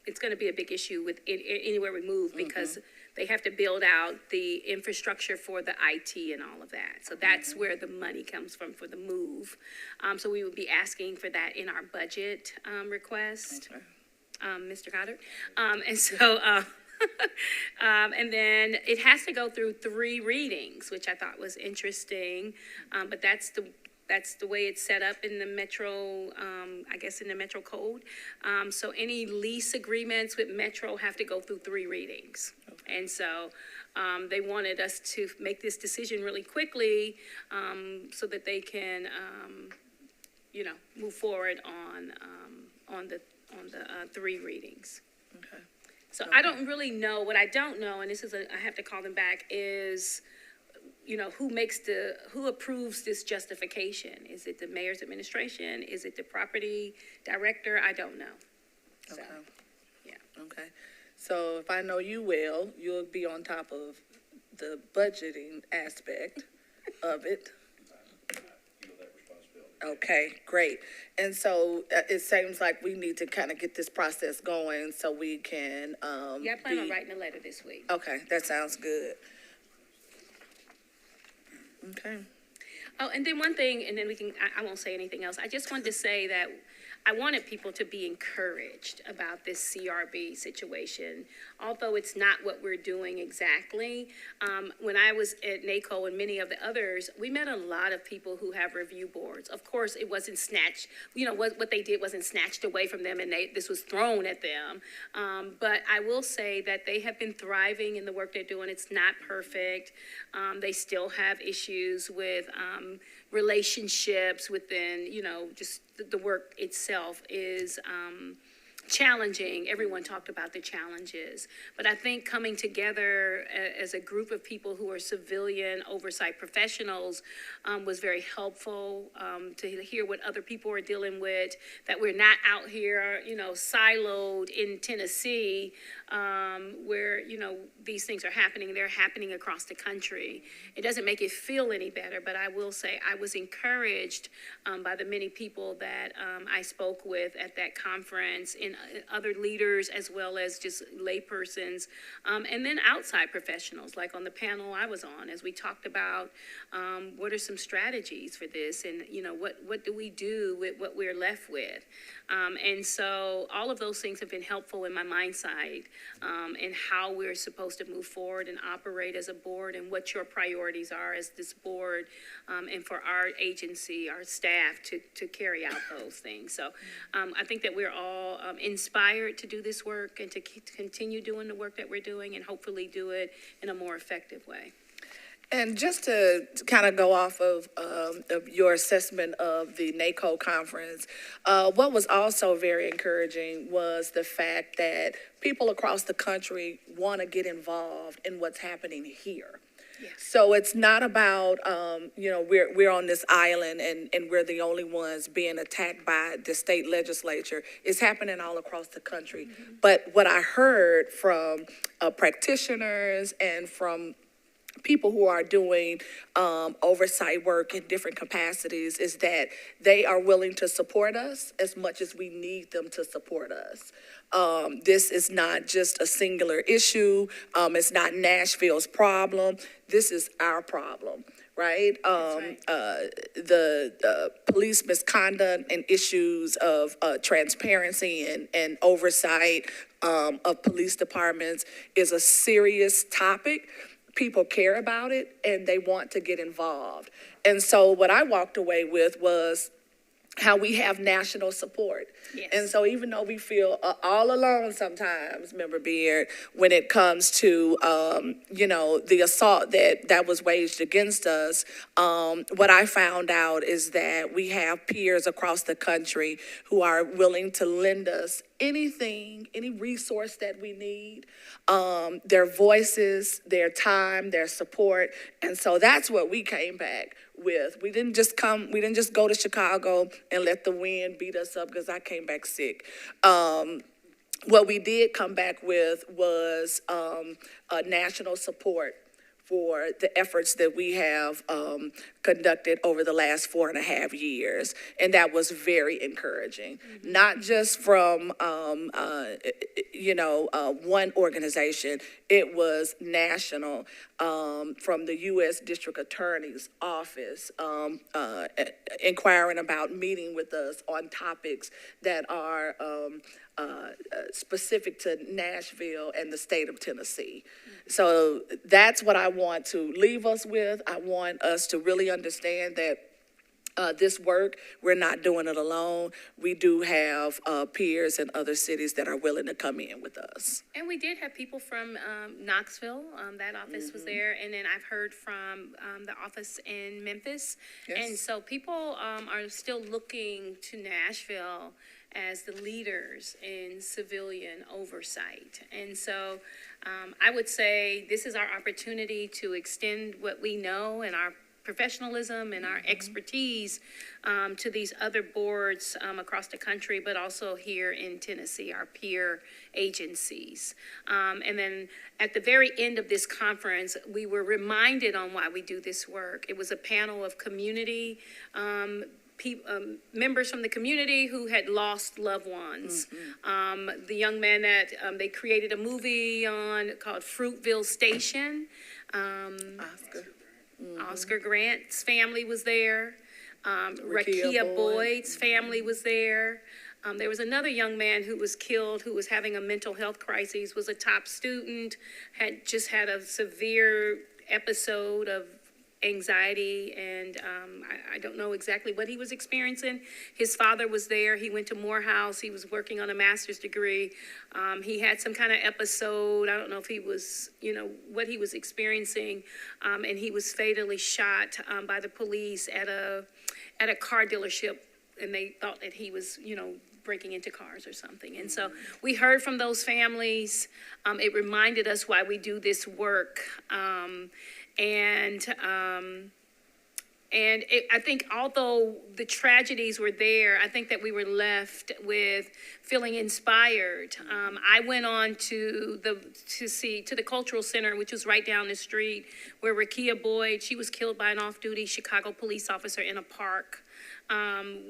it's gonna be a big issue with anywhere we move because they have to build out the infrastructure for the IT and all of that. So that's where the money comes from for the move. So we would be asking for that in our budget, request. Mr. Goddard. And so, and then it has to go through 3 readings, which I thought was interesting. But that's the way it's set up in the Metro, I guess in the Metro Code. So any lease agreements with Metro have to go through 3 readings. And so, they wanted us to make this decision really quickly, so that they can, move forward on the 3 readings. Okay. So I don't really know, what I don't know, and this is I have to call them back, is, who approves this justification? Is it the mayor's administration? Is it the property director? I don't know. So, Okay. yeah. Okay. So if I know you well, you'll be on top of the budgeting aspect of it. Okay, great. And so it seems like we need to kind of get this process going so we can, Yeah, I plan on writing a letter this week. Okay, that sounds good. Okay. Oh, and then one thing, and then I won't say anything else. I just wanted to say that I wanted people to be encouraged about this CRB situation, although it's not what we're doing exactly. When I was at NACO and many of the others, we met a lot of people who have review boards. Of course, it wasn't snatched, what they did wasn't snatched away from them and this was thrown at them. But I will say that they have been thriving in the work they're doing. It's not perfect. They still have issues with relationships within, just the work itself is challenging. Everyone talked about the challenges. But I think coming together as a group of people who are civilian oversight professionals was very helpful to hear what other people are dealing with, that we're not out here, siloed in Tennessee where, these things are happening. They're happening across the country. It doesn't make it feel any better, but I will say I was encouraged by the many people that I spoke with at that conference and other leaders as well as just laypersons, and then outside professionals, like on the panel I was on, as we talked about what are some strategies for this and, what do we do with what we're left with? And so all of those things have been helpful in my mind sight and how we're supposed to move forward and operate as a board and what your priorities are as this board and for our agency, our staff to carry out those things. So I think that we're all inspired to do this work and to continue doing the work that we're doing and hopefully do it in a more effective way. And just to kind of go off of your assessment of the NACO conference, what was also very encouraging was the fact that people across the country want to get involved in what's happening here. So it's not about, we're on this island and we're the only ones being attacked by the state legislature. It's happening all across the country. But what I heard from practitioners and from people who are doing oversight work in different capacities is that they are willing to support us as much as we need them to support us. This is not just a singular issue. It's not Nashville's problem. This is our problem, right? The police misconduct and issues of transparency and oversight of police departments is a serious topic. People care about it and they want to get involved. And so what I walked away with was how we have national support. Yes. And so even though we feel all alone sometimes, Member Beard, when it comes to, the assault that was waged against us, what I found out is that we have peers across the country who are willing to lend us anything, any resource that we need, their voices, their time, their support. And so that's what we came back with. We didn't just go to Chicago and let the wind beat us up because I came back sick. What we did come back with was national support for the efforts that we have conducted over the last 4.5 years. And that was very encouraging, not just from, one organization. It was national, from the U.S. District Attorney's Office, inquiring about meeting with us on topics that are specific to Nashville and the state of Tennessee. So that's what I want to leave us with. I want us to really understand that this work, we're not doing it alone. We do have peers in other cities that are willing to come in with us. And we did have people from Knoxville, that office was there, and then I've heard from the office in Memphis. Yes. And so people are still looking to Nashville as the leaders in civilian oversight. And so I would say this is our opportunity to extend what we know and our professionalism and our expertise to these other boards across the country, but also here in Tennessee, our peer agencies. And then at the very end of this conference, we were reminded on why we do this work. It was a panel of community members from the community who had lost loved ones. The young man that they created a movie on called Fruitville Station. Oscar Grant's family was there. Rakia Boyd's family was there. There was another young man who was killed who was having a mental health crisis, was a top student, had just had a severe episode of anxiety, and I don't know exactly what he was experiencing. His father was there. He went to Morehouse. He was working on a master's degree. He had some kind of episode. I don't know if he was, what he was experiencing, and he was fatally shot by the police at a car dealership, and they thought that he was, breaking into cars or something. And so we heard from those families. It reminded us why we do this work. I think although the tragedies were there, I think that we were left with feeling inspired. I went on to the Cultural Center, which was right down the street, where Rakia Boyd, she was killed by an off-duty Chicago police officer in a park.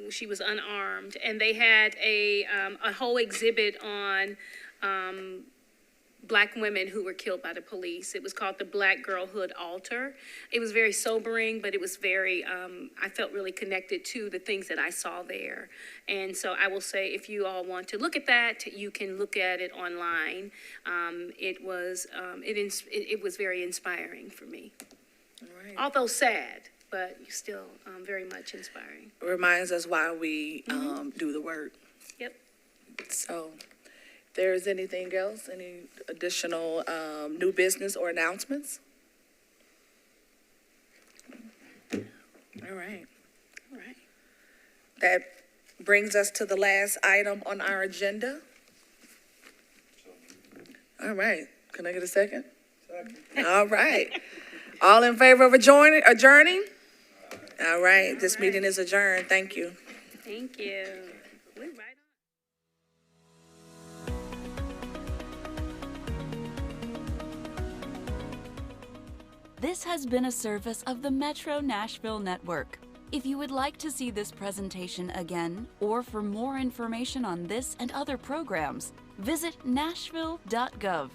She was unarmed, and they had a whole exhibit on Black women who were killed by the police. It was called the Black Girlhood Altar. It was very sobering, but it was very, I felt really connected to the things that I saw there. And so I will say, if you all want to look at that, you can look at it online. It was very inspiring for me. All right. Although sad, but still very much inspiring. Reminds us why we do the work. Yep. So, if there's anything else, any additional new business or announcements? All right. All right. That brings us to the last item on our agenda. All right. Can I get a second? Second. All right. All in favor of adjourning? All right, this meeting is adjourned. Thank you. Thank you. We're right on. This has been a service of the Metro Nashville Network. If you would like to see this presentation again, or for more information on this and other programs, visit nashville.gov.